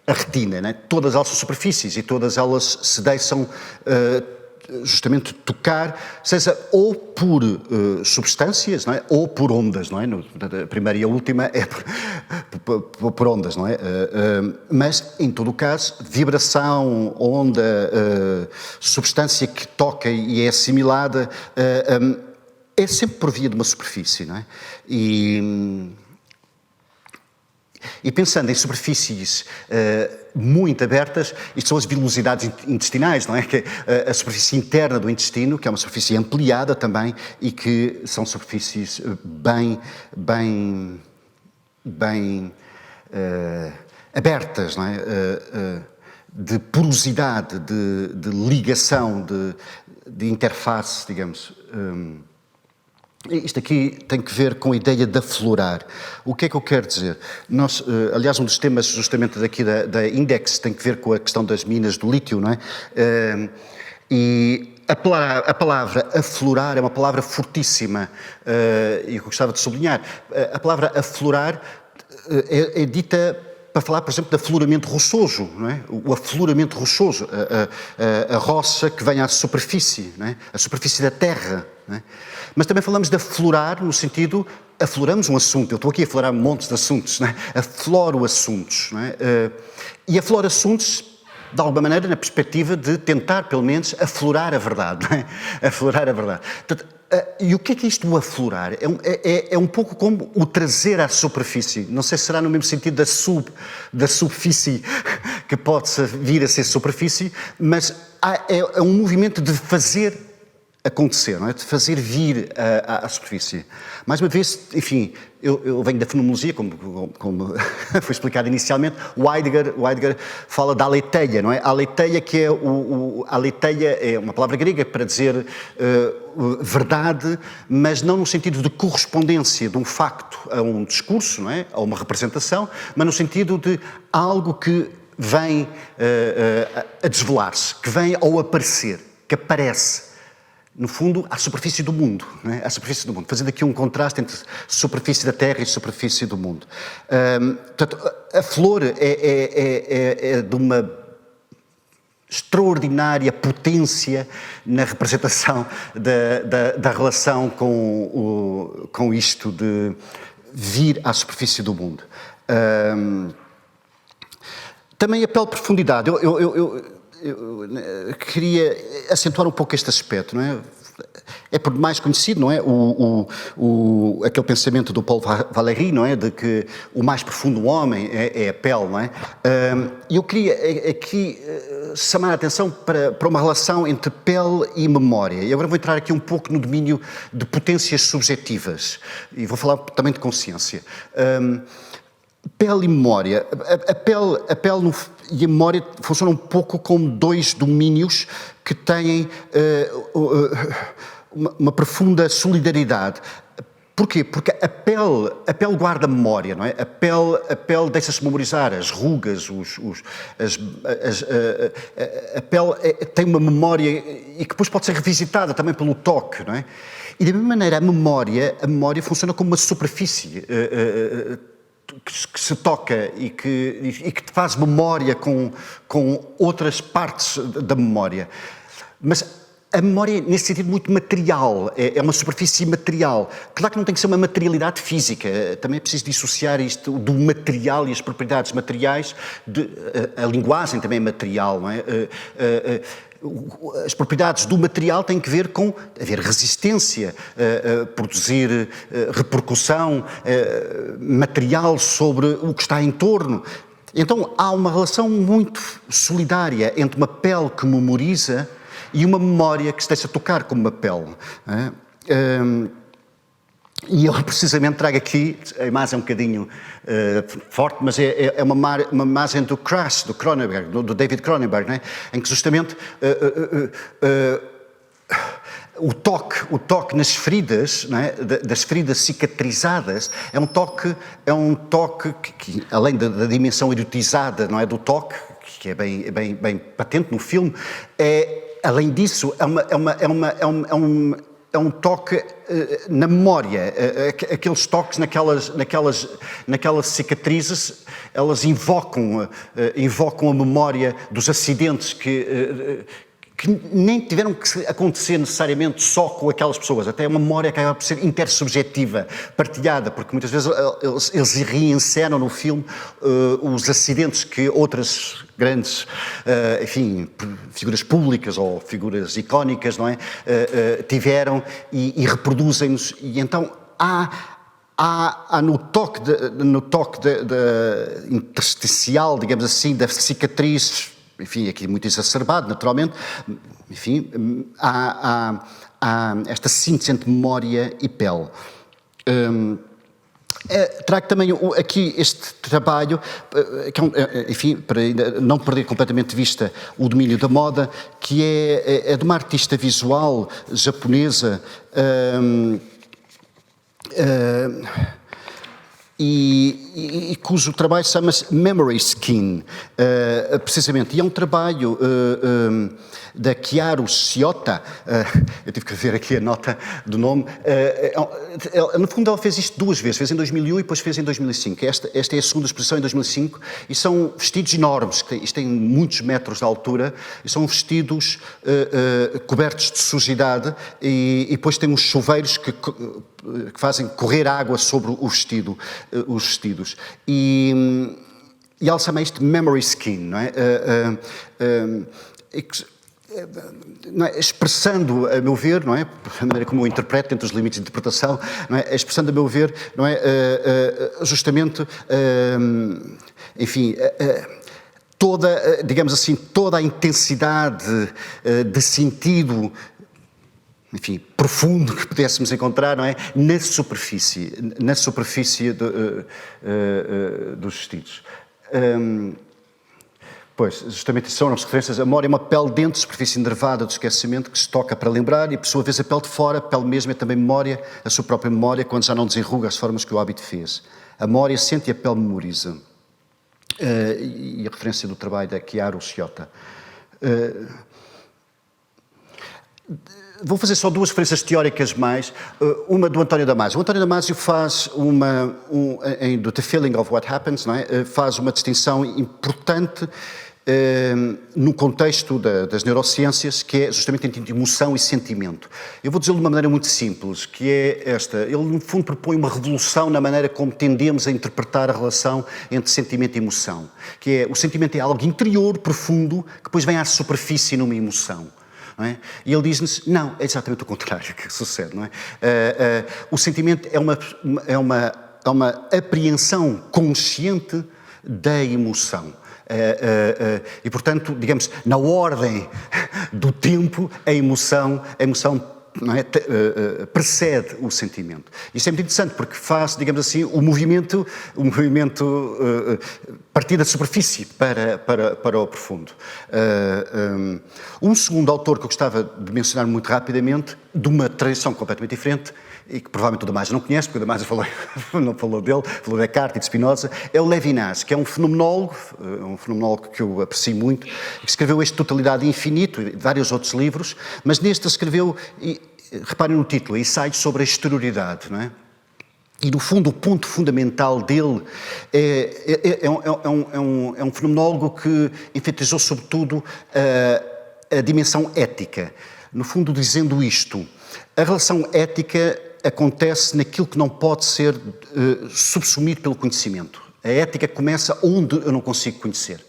a retina, né? Todas elas são superfícies e todas elas se deixam justamente tocar, seja ou por substâncias, não é? Ou por ondas, não é? A primeira e a última é por ondas, não é? Mas, em todo o caso, vibração, onda, substância que toca e é assimilada, é sempre por via de uma superfície, não é? E pensando em superfícies muito abertas, isto são as vilosidades intestinais, não é? Que é a superfície interna do intestino, que é uma superfície ampliada também e que são superfícies bem abertas, não é? De porosidade, de ligação, de interface, digamos. Isto aqui tem que ver com a ideia de aflorar. O que é que eu quero dizer? Aliás, um dos temas justamente daqui da Index tem que ver com a questão das minas do lítio, não é? E a palavra aflorar é uma palavra fortíssima e eu gostava de sublinhar. A palavra aflorar é dita para falar, por exemplo, de afloramento rochoso, não é? O afloramento rochoso, a rocha que vem à superfície, não é? A superfície da terra, não é? Mas também falamos de aflorar no sentido, afloramos um assunto. Eu estou aqui a aflorar montes de assuntos, não é? Afloro assuntos, não é? E afloro assuntos de alguma maneira, na perspectiva de tentar, pelo menos, aflorar a verdade, não é? Aflorar a verdade. Portanto, e o que é isto do aflorar? É um pouco como o trazer à superfície. Não sei se será no mesmo sentido da superfície, que pode vir a ser superfície, mas é um movimento de fazer acontecer, não é? De fazer vir à superfície. Mais uma vez, enfim, eu venho da fenomenologia, como foi explicado inicialmente. O Heidegger fala da aletheia, não é? A aletheia que é a aletheia é uma palavra grega para dizer verdade, mas não no sentido de correspondência de um facto a um discurso, não é? A uma representação, mas no sentido de algo que vem a desvelar-se, que vem ao aparecer, que aparece, no fundo, à superfície do mundo, não é? À superfície do mundo, fazendo aqui um contraste entre superfície da Terra e superfície do mundo. Portanto, a flor é de uma extraordinária potência na representação da relação com isto de vir à superfície do mundo. Também a pele profundidade. Eu queria acentuar um pouco este aspecto, não é? É por demais conhecido, não é? Aquele pensamento do Paul Valéry, não é? De que o mais profundo do homem é a pele, não é? Eu queria aqui chamar a atenção para uma relação entre pele e memória. E agora vou entrar aqui um pouco no domínio de potências subjetivas. E vou falar também de consciência. Pele e memória. A pele e a memória funcionam um pouco como dois domínios que têm uma profunda solidariedade. Porquê? Porque a pele guarda memória, não é? A pele deixa-se memorizar as rugas, a pele tem uma memória e que depois pode ser revisitada também pelo toque, não é? E da mesma maneira a memória funciona como uma superfície que se toca e que te faz memória com outras partes da memória. Mas a memória, nesse sentido, muito material, é uma superfície material. Claro que não tem que ser uma materialidade física, também é preciso dissociar isto do material e as propriedades materiais, a linguagem também é material, não é? As propriedades do material têm que ver com haver resistência, produzir repercussão material sobre o que está em torno. Então há uma relação muito solidária entre uma pele que memoriza e uma memória que se deixa tocar como uma pele. E eu precisamente trago aqui, a imagem é um bocadinho forte, mas é uma imagem do Crash, do Cronenberg, do David Cronenberg, não é? Em que justamente o toque nas feridas, não é? Das feridas cicatrizadas, é um toque que além da dimensão erotizada, não é? Do toque, que é bem patente no filme, além disso, é um toque na memória. Aqueles toques naquelas cicatrizes, elas invocam a memória dos acidentes que nem tiveram que acontecer necessariamente só com aquelas pessoas, até uma memória que acaba por ser intersubjetiva, partilhada, porque muitas vezes eles reencenam no filme os acidentes que outras grandes, enfim, figuras públicas ou figuras icónicas, não é? Tiveram e reproduzem-nos, e então há no toque intersticial, digamos assim, da cicatriz, enfim, aqui muito exacerbado, naturalmente, enfim, há esta síntese entre memória e pele. Trago também aqui este trabalho, que enfim, para não perder completamente de vista o domínio da moda, que é de uma artista visual japonesa, e cujo trabalho chama-se Memory Skin, precisamente. E é um trabalho da Chiharu Shiota, eu tive que ver aqui a nota do nome. No fundo, ela fez isto duas vezes, fez em 2001 e depois fez em 2005. Esta é a segunda exposição em 2005, e são vestidos enormes, isto tem muitos metros de altura, e são vestidos cobertos de sujidade, e depois tem uns chuveiros que fazem correr água sobre os vestidos. e ela chama isto memory skin, não é? Não é? Expressando, a meu ver, não é? A maneira como eu interpreto, dentro dos limites de interpretação, não é? Expressando, a meu ver, não é? Justamente, enfim, toda, digamos assim, toda a intensidade de sentido, enfim, profundo que pudéssemos encontrar, não é? Na superfície dos vestidos. Pois, justamente são as referências. A memória é uma pele dentro, superfície enervada do esquecimento, que se toca para lembrar, e por sua vez a pele de fora, a pele mesmo é também memória, a sua própria memória, quando já não desenruga as formas que o hábito fez. A memória sente e a pele memoriza. E a referência do trabalho da Chiara Sciota. Vou fazer só duas referências teóricas mais, uma do António Damasio. O António Damasio faz do The Feeling of What Happens, não é? Faz uma distinção importante no contexto das neurociências, que é justamente entre emoção e sentimento. Eu vou dizê-lo de uma maneira muito simples, que é esta. Ele, no fundo, propõe uma revolução na maneira como tendemos a interpretar a relação entre sentimento e emoção. Que é, o sentimento é algo interior, profundo, que depois vem à superfície numa emoção. Não é? E ele diz-nos, não, é exatamente o contrário que sucede. Não é? O sentimento é uma apreensão consciente da emoção. E, portanto, digamos, na ordem do tempo, a emoção não é? Precede o sentimento. Isso é muito interessante porque faz, digamos assim, o movimento partir da superfície para o profundo. Um segundo autor que eu gostava de mencionar muito rapidamente, de uma tradição completamente diferente, e que provavelmente o Damasio não conhece, porque o Damasio não falou dele, falou de Descartes e de Spinoza, é o Levinas, que é um fenomenólogo que eu aprecio muito, que escreveu este Totalidade e Infinito e vários outros livros, mas neste escreveu, reparem no título, Ensaios sobre a Exterioridade, não é? E, no fundo, o ponto fundamental dele é um fenomenólogo que enfatizou, sobretudo, a dimensão ética. No fundo, dizendo isto, a relação ética acontece naquilo que não pode ser subsumido pelo conhecimento. A ética começa onde eu não consigo conhecer.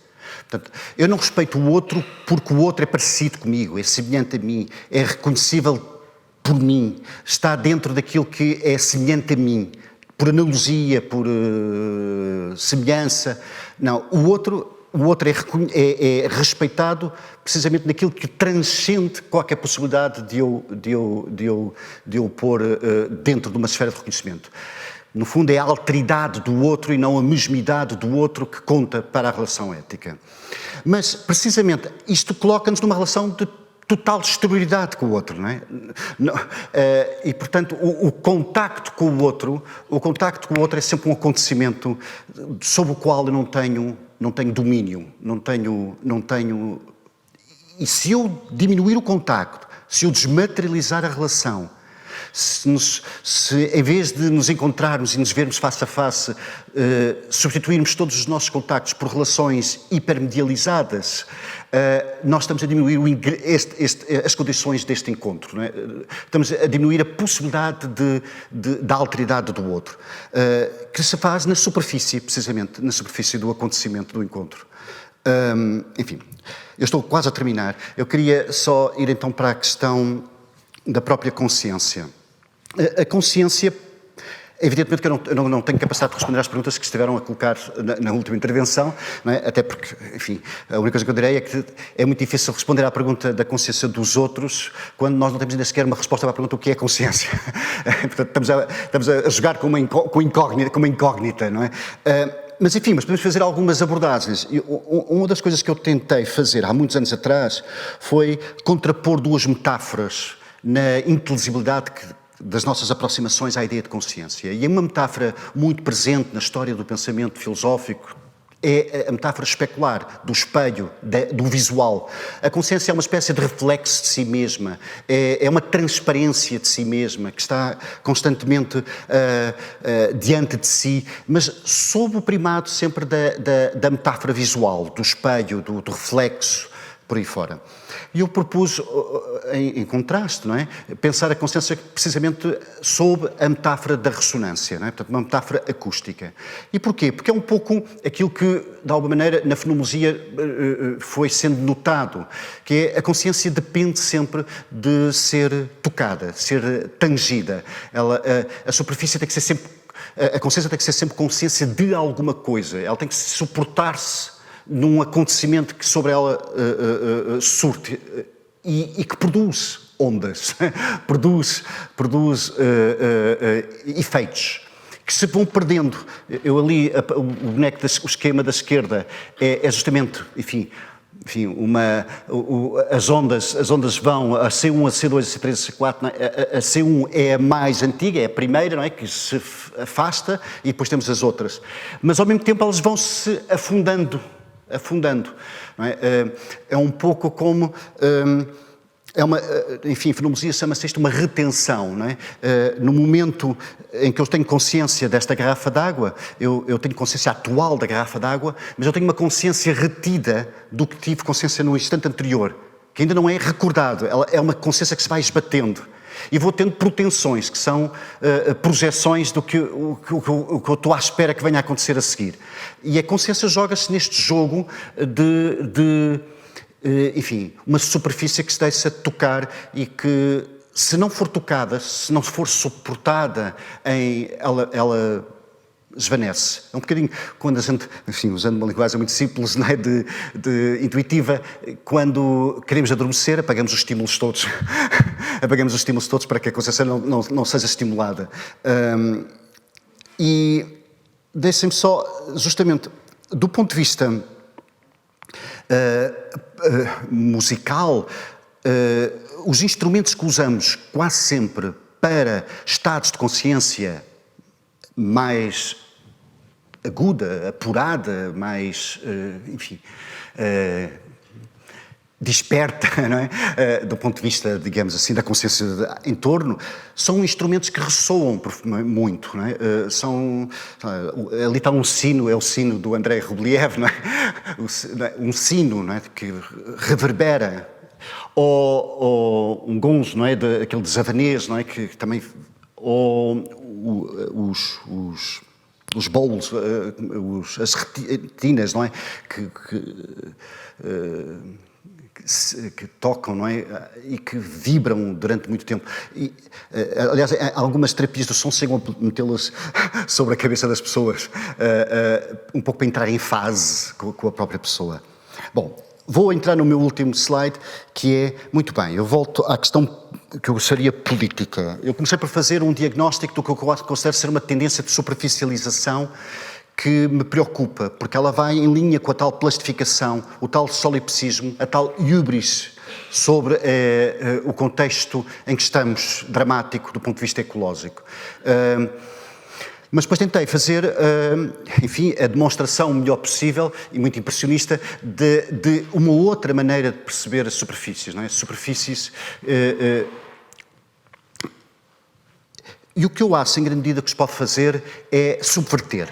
Portanto, eu não respeito o outro porque o outro é parecido comigo, é semelhante a mim, é reconhecível por mim, está dentro daquilo que é semelhante a mim, por analogia, por semelhança. Não, o outro é respeitado precisamente naquilo que transcende qualquer possibilidade de eu pôr dentro de uma esfera de reconhecimento. No fundo, é a alteridade do outro e não a mesmidade do outro que conta para a relação ética. Mas, precisamente, isto coloca-nos numa relação de total exterioridade com o outro, não é? E, portanto, o contacto com o outro é sempre um acontecimento sobre o qual eu não tenho domínio, não tenho... E se eu diminuir o contacto, se eu desmaterializar a relação, se em vez de nos encontrarmos e nos vermos face a face, substituirmos todos os nossos contactos por relações hipermedializadas, nós estamos a diminuir as condições deste encontro, não é? Estamos a diminuir a possibilidade da alteridade do outro, que se faz na superfície, precisamente, na superfície do acontecimento do encontro. Enfim, eu estou quase a terminar. Eu queria só ir então para a questão da própria consciência. A consciência, evidentemente que eu não tenho capacidade de responder às perguntas que estiveram a colocar na última intervenção, não é? Até porque, enfim, a única coisa que eu direi é que é muito difícil responder à pergunta da consciência dos outros quando nós não temos ainda sequer uma resposta para a pergunta o que é consciência. Portanto, estamos a jogar com uma incógnita, não é? Mas, enfim, podemos fazer algumas abordagens. Uma das coisas que eu tentei fazer há muitos anos atrás foi contrapor duas metáforas na inteligibilidade das nossas aproximações à ideia de consciência. E uma metáfora muito presente na história do pensamento filosófico é a metáfora especular, do espelho, do visual. A consciência é uma espécie de reflexo de si mesma, é uma transparência de si mesma, que está constantemente diante de si, mas sob o primado sempre da metáfora visual, do espelho, do reflexo. por aí fora. E eu propus, em contraste, não é? Pensar a consciência precisamente sob a metáfora da ressonância, não é? Portanto, uma metáfora acústica. E porquê? Porque é um pouco aquilo que, de alguma maneira, na fenomenologia foi sendo notado, que é a consciência depende sempre de ser tocada, ser tangida. A superfície tem que ser sempre, a consciência tem que ser sempre consciência de alguma coisa. Ela tem que suportar-se num acontecimento que sobre ela surte e que produz ondas, produz efeitos que se vão perdendo. Eu ali, o boneco, o esquema da esquerda é justamente, enfim, as ondas vão a C1, a C2, a C3, a C4, não é? A C1 é a mais antiga, é a primeira, não é? Que se afasta, e depois temos as outras. Mas ao mesmo tempo elas vão se afundando. Não é? É um pouco como... enfim, em fenomenologia chama-se isto uma retenção, não é? No momento em que eu tenho consciência desta garrafa d'água, eu tenho consciência atual da garrafa d'água, mas eu tenho uma consciência retida do que tive consciência no instante anterior, que ainda não é recordado, ela é uma consciência que se vai esbatendo. E vou tendo proteções, que são projeções do que eu estou à espera que venha a acontecer a seguir. E a consciência joga-se neste jogo enfim, uma superfície que se deixa tocar e que, se não for tocada, se não for suportada, ela esvanece. É um bocadinho quando a gente, enfim, usando uma linguagem muito simples, não é? Intuitiva, quando queremos adormecer, apagamos os estímulos todos. Apagamos os estímulos todos para que a consciência não seja estimulada. E deixem-me só, justamente, do ponto de vista musical, os instrumentos que usamos quase sempre para estados de consciência mais aguda, apurada, mais, enfim, desperta, não é? Do ponto de vista, digamos assim, da consciência em torno, são instrumentos que ressoam muito, não é? Ali está um sino, é o sino do Andrei Rubliev, não é? Um sino, não é? Que reverbera, ou um gonzo, não é? Aquele desavanês, não é? Que também, ou os bowls, as retinas, não é? Que tocam, não é? E que vibram durante muito tempo. E, aliás, algumas terapias do som chegam a metê-las sobre a cabeça das pessoas, um pouco para entrar em fase com a própria pessoa. Bom, vou entrar no meu último slide, que é, muito bem, eu volto à questão que eu gostaria política. Eu comecei por fazer um diagnóstico do que eu considero ser uma tendência de superficialização que me preocupa, porque ela vai em linha com a tal plastificação, o tal solipsismo, a tal hubris sobre o contexto em que estamos, dramático do ponto de vista ecológico. Mas depois tentei fazer, enfim, a demonstração o melhor possível e muito impressionista de uma outra maneira de perceber as superfícies, não é? Superfícies. E o que eu acho, em grande medida, que se pode fazer é subverter.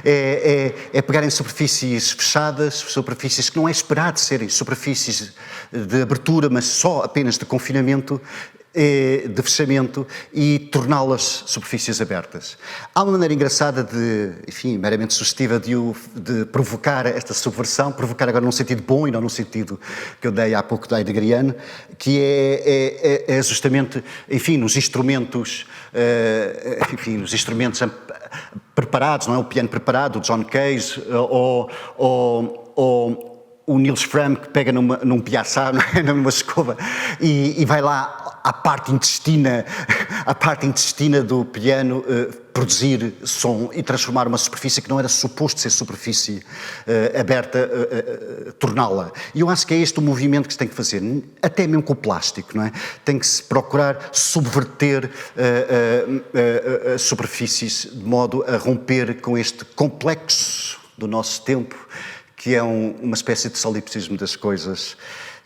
É pegar em superfícies fechadas, superfícies que não é esperado serem superfícies de abertura, mas só apenas de confinamento, de fechamento, e torná-las superfícies abertas. Há uma maneira engraçada enfim, meramente sugestiva de provocar esta subversão, provocar agora num sentido bom e não num sentido que eu dei há pouco da Heideggeriano, que é justamente, enfim, nos instrumentos preparados, não é? O piano preparado, o John Cage, ou o Niels Fram, que pega num piaçá, não é? Numa escova, e vai lá à parte intestina do piano produzir som e transformar uma superfície que não era suposto ser superfície aberta, torná-la. E eu acho que é este o movimento que se tem que fazer, até mesmo com o plástico, não é? Tem que se procurar subverter as superfícies de modo a romper com este complexo do nosso tempo, que é uma espécie de solipsismo das coisas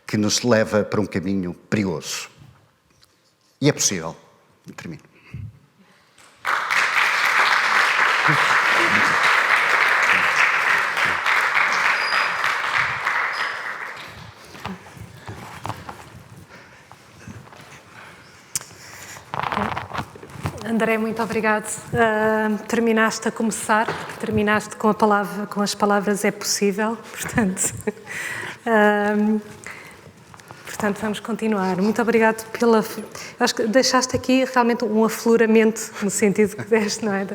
que nos leva para um caminho perigoso. E é possível. Termino. André, muito obrigado. Terminaste a começar, porque terminaste com a palavra, com as palavras "é possível", portanto vamos continuar. Muito obrigado pela... Acho que deixaste aqui realmente um afloramento, no sentido que deste, não é?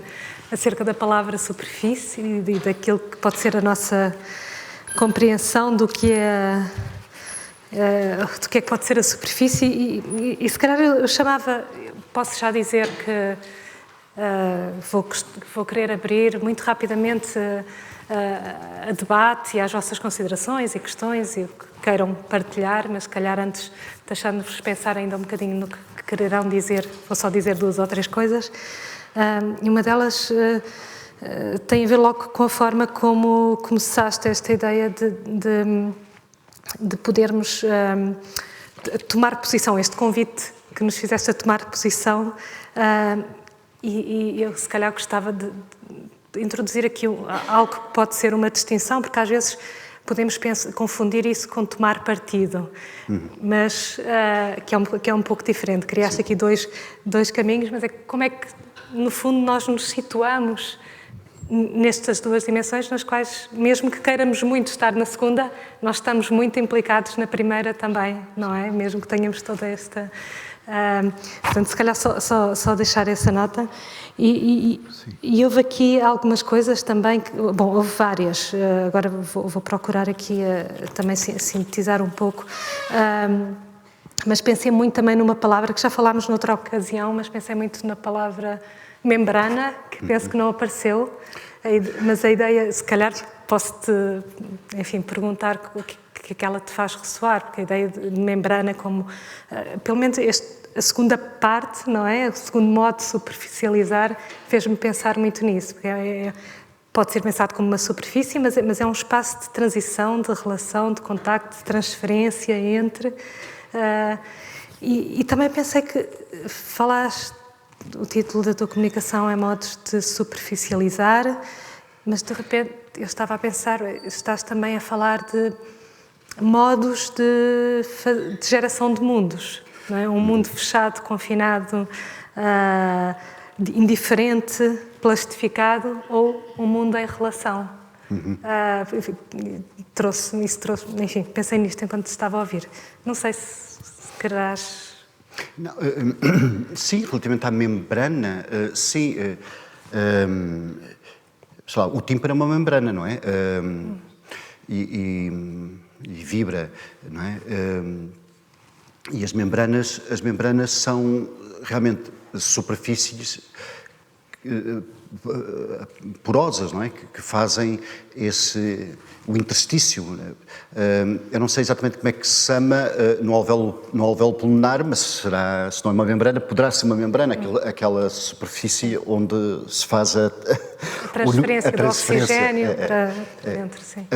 Acerca da palavra superfície e daquilo que pode ser a nossa compreensão do que é que pode ser a superfície e se calhar eu chamava, posso já dizer que vou querer abrir muito rapidamente a debate e às vossas considerações e questões e o que queiram partilhar, mas se calhar antes deixando-vos pensar ainda um bocadinho no que quererão dizer, vou só dizer 2 ou 3 coisas. E uma delas tem a ver logo com a forma como começaste esta ideia de podermos tomar posição, este convite que nos fizeste a tomar posição, e eu se calhar gostava de introduzir aqui algo que pode ser uma distinção, porque às vezes podemos confundir isso com tomar partido, mas que é um pouco diferente. Criaste aqui dois caminhos, mas como é que, no fundo, nós nos situamos nestas 2 dimensões, nas quais, mesmo que queiramos muito estar na segunda, nós estamos muito implicados na primeira também, não é? Mesmo que tenhamos toda esta... portanto, se calhar só deixar essa nota. E houve aqui algumas coisas também, bom, houve várias, agora vou procurar aqui também sintetizar um pouco, mas pensei muito também numa palavra que já falámos noutra ocasião, mas pensei muito na palavra membrana, que penso que não apareceu, mas a ideia, se calhar posso-te, enfim, perguntar o que ela te faz ressoar, porque a ideia de membrana como, pelo menos a segunda parte, não é? O segundo modo de superficializar fez-me pensar muito nisso, porque pode ser pensado como uma superfície, mas é um espaço de transição, de relação, de contacto, de transferência entre... E também pensei que falaste, o título da tua comunicação é Modos de Superficializar, mas de repente eu estava a pensar, estás também a falar de modos de geração de mundos, não é? Um mundo fechado, confinado, indiferente, plastificado, ou um mundo em relação. Enfim, pensei nisto enquanto estava a ouvir. Não sei se querás... Não, sim, relativamente à membrana, sim. Sei lá, o tímpano é uma membrana, não é? E vibra, não é? E as membranas são realmente superfícies porosas, não é? Que fazem o interstício. Eu não sei exatamente como é que se chama no alvéolo pulmonar, mas se não é uma membrana, poderá ser uma membrana, aquela superfície onde se faz a transferência do oxigênio para dentro, sim.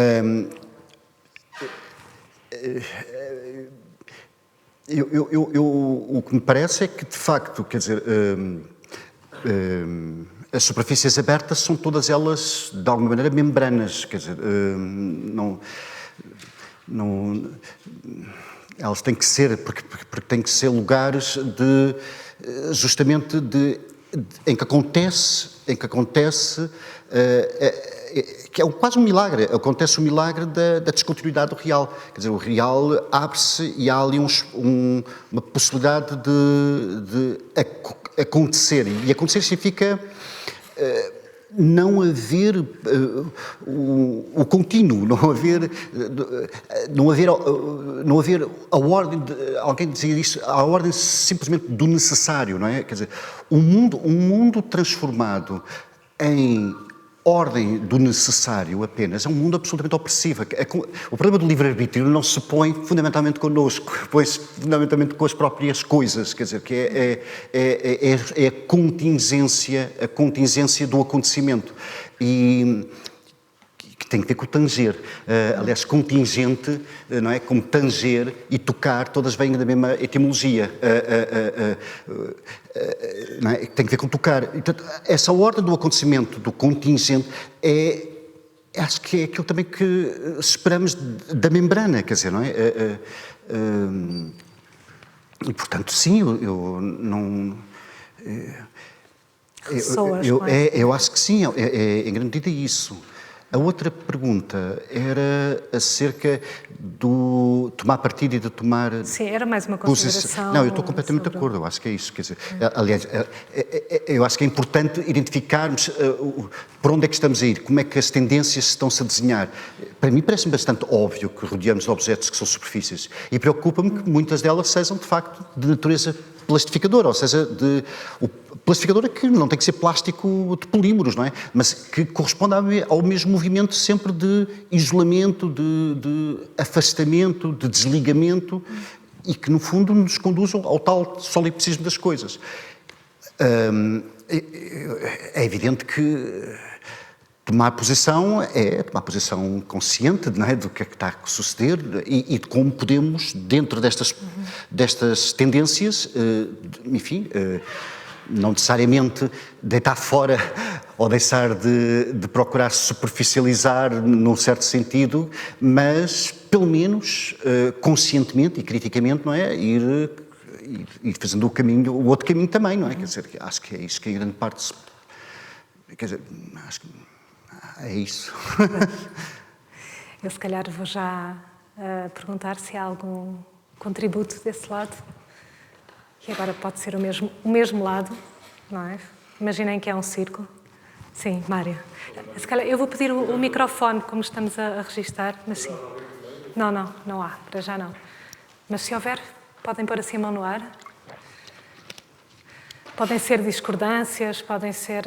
O que me parece é que, de facto, quer dizer, as superfícies abertas são todas elas, de alguma maneira, membranas, quer dizer, elas têm que ser, porque têm que ser lugares justamente em que acontece que é quase um milagre, acontece o milagre da descontinuidade do real. Quer dizer, o real abre-se e há ali uma possibilidade de acontecer. E acontecer significa não haver o contínuo, não haver a ordem, alguém dizia isso, a ordem simplesmente do necessário, não é? Quer dizer, um mundo transformado em ordem do necessário apenas é um mundo absolutamente opressivo. O problema do livre-arbítrio não se põe fundamentalmente connosco, põe-se fundamentalmente com as próprias coisas, quer dizer, que é a contingência do acontecimento. E que tem que ver com o tanger. Aliás, contingente, não é? Como tanger e tocar, todas vêm da mesma etimologia. Não é? Tem que ver com tocar. Portanto, essa ordem do acontecimento, do contingente, acho que é aquilo também que esperamos da membrana, quer dizer, não é? E, portanto, sim, eu não... ressoas. Eu acho que sim, em grande medida isso. A outra pergunta era acerca do tomar partido e de tomar... Sim, era mais uma consideração. Não, eu estou completamente de acordo, eu acho que é isso. Quer dizer, aliás, eu acho que é importante identificarmos por onde é que estamos a ir, como é que as tendências estão-se a desenhar. Para mim parece-me bastante óbvio que rodeamos de objetos que são superfícies e preocupa-me que muitas delas sejam, de facto, de natureza plastificadora, ou seja, plastificadora que não tem que ser plástico de polímeros, não é? Mas que corresponde ao mesmo movimento sempre de isolamento, de afastamento, de desligamento e que, no fundo, nos conduzam ao tal solipsismo das coisas. É evidente que tomar posição é tomar posição consciente, não é, do que é que está a suceder e de como podemos, dentro destas tendências, enfim, não necessariamente deitar fora ou deixar de procurar superficializar num certo sentido, mas pelo menos conscientemente e criticamente, não é, ir fazendo o outro caminho também, não é? Quer dizer, acho que é isso que em grande parte quer dizer, acho que é isso. Eu se calhar vou já perguntar se há algum contributo desse lado. E agora pode ser o mesmo lado, não é? Imaginem que é um círculo. Sim, Mária. Se calhar, eu vou pedir o microfone, como estamos a registar, mas sim. Não há, para já não. Mas se houver, podem pôr assim a mão no ar. Podem ser discordâncias, podem ser...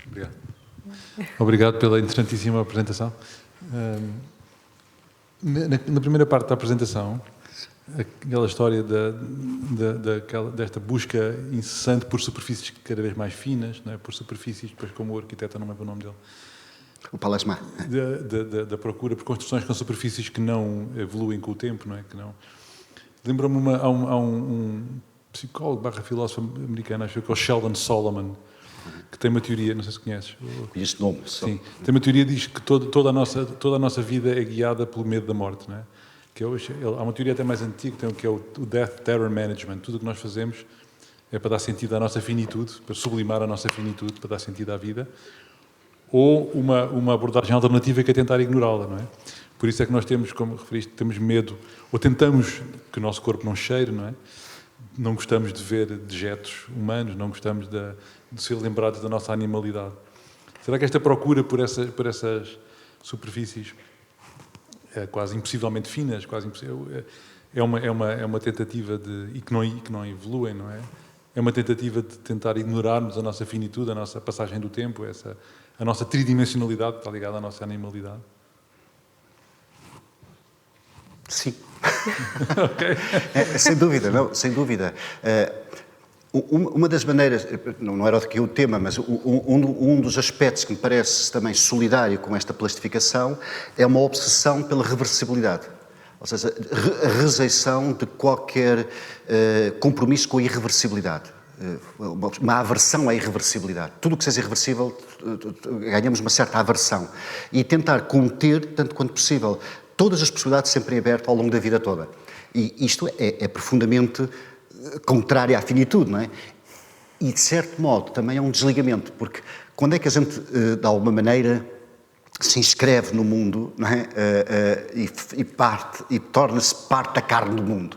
Obrigado. Obrigado pela interessantíssima apresentação. Na primeira parte da apresentação, aquela história desta busca incessante por superfícies cada vez mais finas, não é? Por superfícies, depois como o arquiteto, não lembro o nome dele. O Palasmá. Da procura por construções com superfícies que não evoluem com o tempo, não é? Que não... Lembro-me, há um psicólogo / filósofo americano, acho que é o Sheldon Solomon, que tem uma teoria, não sei se conheces. Este nome. Sim, tem uma teoria que diz que toda a nossa vida é guiada pelo medo da morte, não é? Há uma teoria até mais antiga, que é o Death Terror Management. Tudo o que nós fazemos é para dar sentido à nossa finitude, para sublimar a nossa finitude, para dar sentido à vida, ou uma abordagem alternativa que é tentar ignorá-la, não é? Por isso é que nós temos, como referiste, temos medo, ou tentamos que o nosso corpo não cheire, não é? Não gostamos de ver dejetos humanos, não gostamos de ser lembrados da nossa animalidade. Será que esta procura por essas superfícies quase impossivelmente finas, é uma tentativa e que não evoluem, não é? É uma tentativa de tentar ignorarmos a nossa finitude, a nossa passagem do tempo, a nossa tridimensionalidade está ligada à nossa animalidade? Sim. Okay. Sem dúvida, não, sem dúvida. Uma das maneiras, não era aqui o tema, mas um dos aspectos que me parece também solidário com esta plastificação é uma obsessão pela reversibilidade. Ou seja, a rejeição de qualquer compromisso com a irreversibilidade. Uma aversão à irreversibilidade. Tudo o que seja irreversível, ganhamos uma certa aversão. E tentar conter, tanto quanto possível, todas as possibilidades sempre em aberto ao longo da vida toda. E isto é profundamente contrário à finitude, não é? E, de certo modo, também é um desligamento, porque quando é que a gente, de alguma maneira, se inscreve no mundo, não é? E torna-se parte da carne do mundo?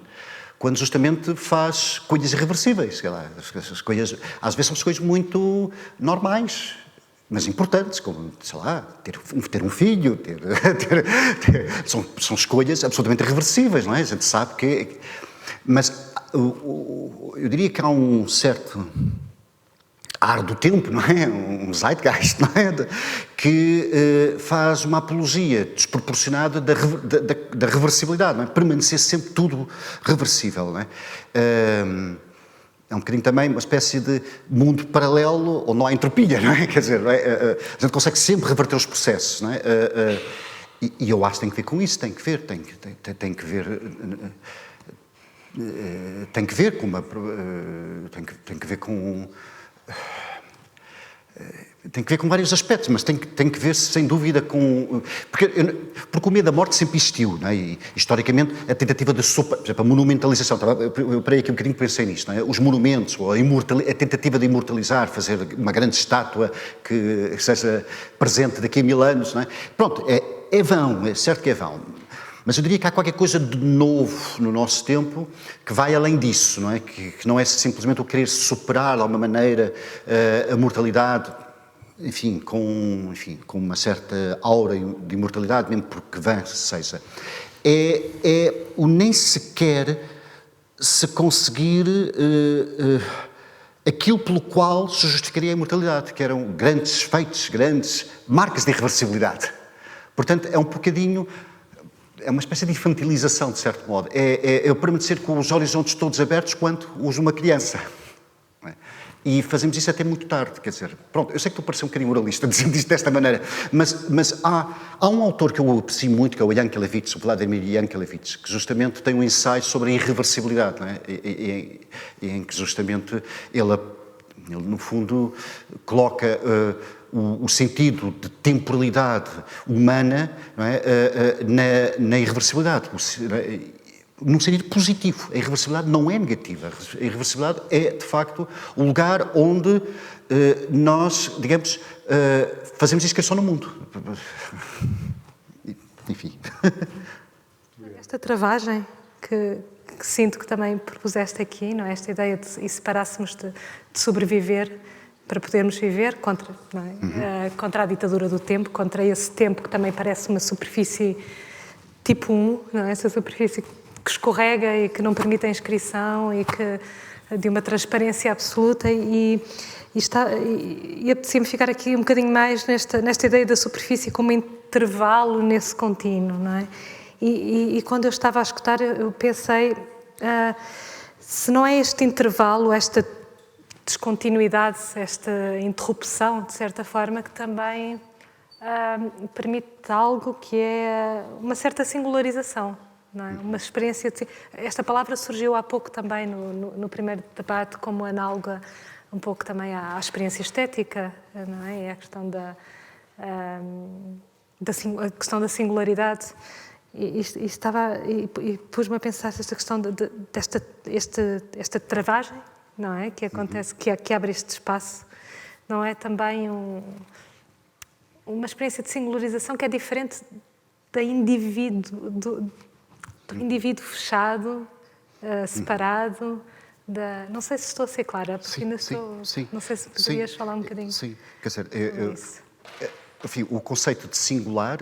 Quando justamente faz coisas irreversíveis, sei lá, as coisas, às vezes são coisas muito normais, mas importantes, como, sei lá, ter um filho, são escolhas absolutamente irreversíveis, não é? A gente sabe que... Mas eu diria que há um certo ar do tempo, não é? Um zeitgeist, não é? Que faz uma apologia desproporcionada da reversibilidade, não é? Permanecer sempre tudo reversível, não é? É um bocadinho também uma espécie de mundo paralelo onde não há entropia, não é? Quer dizer, não é? A gente consegue sempre reverter os processos, não é? E eu acho que tem que ver com isso, tem que ver com tem que ver com vários aspectos, mas tem que ver, sem dúvida, com... Porque o medo da morte sempre existiu, não é? E, historicamente, a tentativa de por exemplo, a monumentalização, eu parei aqui um bocadinho e pensei nisto, não é? Os monumentos, ou a tentativa de imortalizar, fazer uma grande estátua que seja presente daqui a 1000 anos, não é? Pronto, é vão, é certo que é vão. Mas eu diria que há qualquer coisa de novo no nosso tempo que vai além disso, não é? Que não é simplesmente o querer superar, de alguma maneira, a mortalidade, enfim, com uma certa aura de imortalidade, mesmo porque vã seja. É o nem sequer se conseguir aquilo pelo qual se justificaria a imortalidade, que eram grandes feitos, grandes marcas de irreversibilidade. Portanto, é um bocadinho... É uma espécie de infantilização, de certo modo. É eu permanecer com os horizontes todos abertos quando uso uma criança. E fazemos isso até muito tarde, quer dizer... Pronto, eu sei que estou a parecer um bocadinho moralista dizendo isto desta maneira, mas há um autor que eu aprecio muito, que é o Yankelevich, o Vladimir Yankelevich, que justamente tem um ensaio sobre a irreversibilidade, não é? Em que justamente ele no fundo, coloca... o sentido de temporalidade humana, não é? Na irreversibilidade, num sentido positivo. A irreversibilidade não é negativa. A irreversibilidade é, de facto, o lugar onde nós, digamos, fazemos inscrição no mundo. Enfim. Esta travagem que sinto que também propuseste aqui, não é? Esta ideia de se separássemos de sobreviver para podermos viver contra, não é? Contra a ditadura do tempo, contra esse tempo que também parece uma superfície tipo 1, não é? Essa superfície que escorrega e que não permite a inscrição e que de uma transparência absoluta e apetecia-me ficar aqui um bocadinho mais nesta ideia da superfície como intervalo nesse contínuo, não é? E quando eu estava a escutar, eu pensei, se não é este intervalo, esta descontinuidade, esta interrupção, de certa forma, que também permite algo que é uma certa singularização, não é? Uma experiência de... Esta palavra surgiu há pouco também no primeiro debate como análoga um pouco também à experiência estética, não é? E à questão a questão da singularidade. E pus-me a pensar esta questão esta travagem, não é? Que acontece, que abre este espaço, não é? Também uma experiência de singularização que é diferente do indivíduo fechado, separado. Não sei se estou a ser clara, porque ainda estou... Sim, não sei se poderias falar um bocadinho. Sim, quer dizer, enfim, o conceito de singular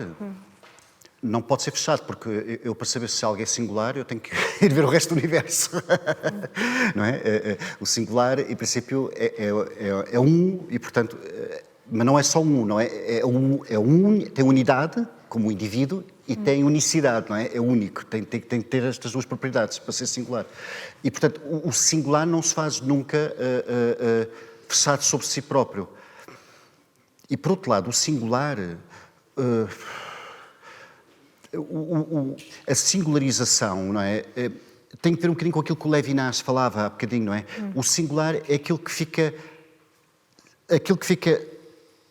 não pode ser fechado, porque eu, para saber se algo é singular, eu tenho que ir ver o resto do universo. Não é? O singular, em princípio, é um, e, portanto, mas não é só um, não é? Tem unidade, como indivíduo, e tem unicidade, não é? É único, tem que ter estas duas propriedades para ser singular. E, portanto, o singular não se faz nunca fechado sobre si próprio. E, por outro lado, o singular... a singularização, não é? Tem que ver um bocadinho com aquilo que o Levinas falava há bocadinho, não é? O singular é aquilo que fica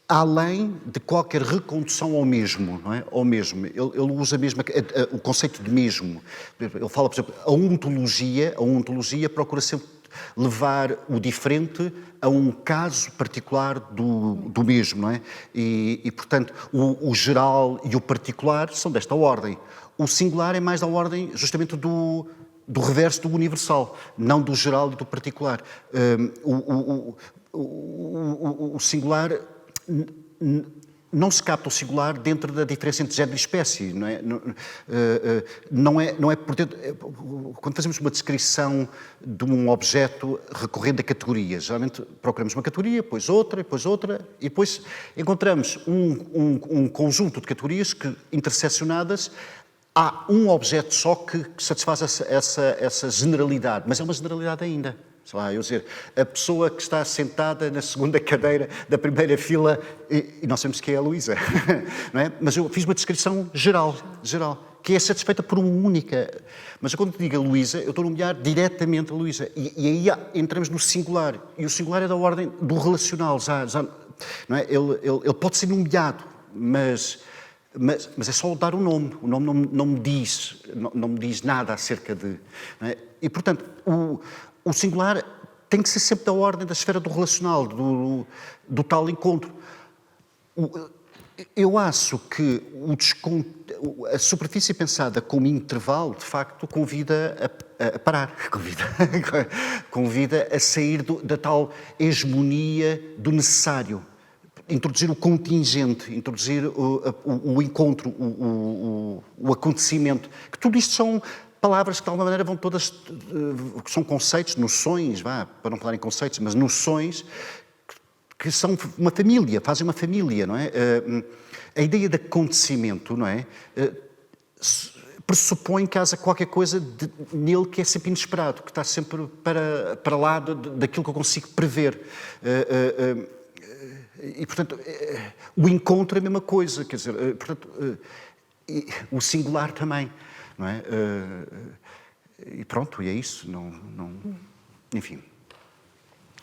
além de qualquer recondução ao mesmo, não é? Ao mesmo. Ele usa mesmo o conceito de mesmo. Ele fala, por exemplo, a ontologia procura sempre levar o diferente a um caso particular do mesmo, não é? E portanto, o geral e o particular são desta ordem. O singular é mais da ordem, justamente, do reverso do universal, não do geral e do particular. O singular... Não se capta o singular dentro da diferença entre género e espécie, não é? Não é portanto, quando fazemos uma descrição de um objeto recorrendo a categorias, geralmente procuramos uma categoria, depois outra, e depois encontramos um conjunto de categorias que, interseccionadas, há um objeto só que satisfaz essa generalidade, mas é uma generalidade ainda. Sei lá, eu dizer, a pessoa que está sentada na segunda cadeira da primeira fila, e nós sabemos que é a Luísa, não é? Mas eu fiz uma descrição geral, que é satisfeita por uma única. Mas quando digo a Luísa, eu estou a nomear diretamente a Luísa. E aí entramos no singular. E o singular é da ordem do relacional. não é? Ele pode ser nomeado, mas é só dar o nome não me diz nada acerca de... Não é? E, portanto, o singular tem que ser sempre da ordem, da esfera do relacional, do tal encontro. Eu acho que a superfície pensada como intervalo, de facto, convida a parar, convida a sair da tal hegemonia do necessário, introduzir o contingente, introduzir o encontro, o acontecimento, que tudo isto são palavras que de alguma maneira vão todas, que são conceitos, noções, para não falar em conceitos, mas noções que são uma família, fazem uma família, não é? A ideia de acontecimento, não é? Pressupõe que haja qualquer coisa nele que é sempre inesperado, que está sempre para lá daquilo que eu consigo prever. E, portanto, o encontro é a mesma coisa, quer dizer, portanto, o singular também, não é? E pronto, e é isso, enfim.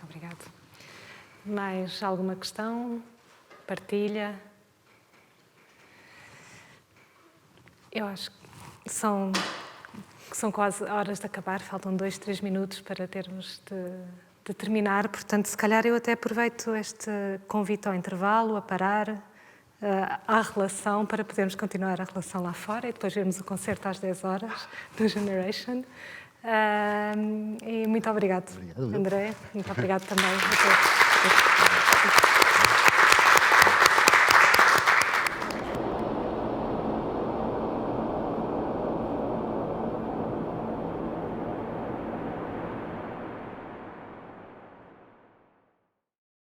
Obrigada. Mais alguma questão? Partilha? Eu acho que são quase horas de acabar, faltam 2, 3 minutos para termos de terminar, portanto, se calhar eu até aproveito este convite ao intervalo, a parar, à relação, para podermos continuar a relação lá fora e depois vermos o concerto às 10 horas do Generation. E muito obrigado, André. Muito obrigado também a todos.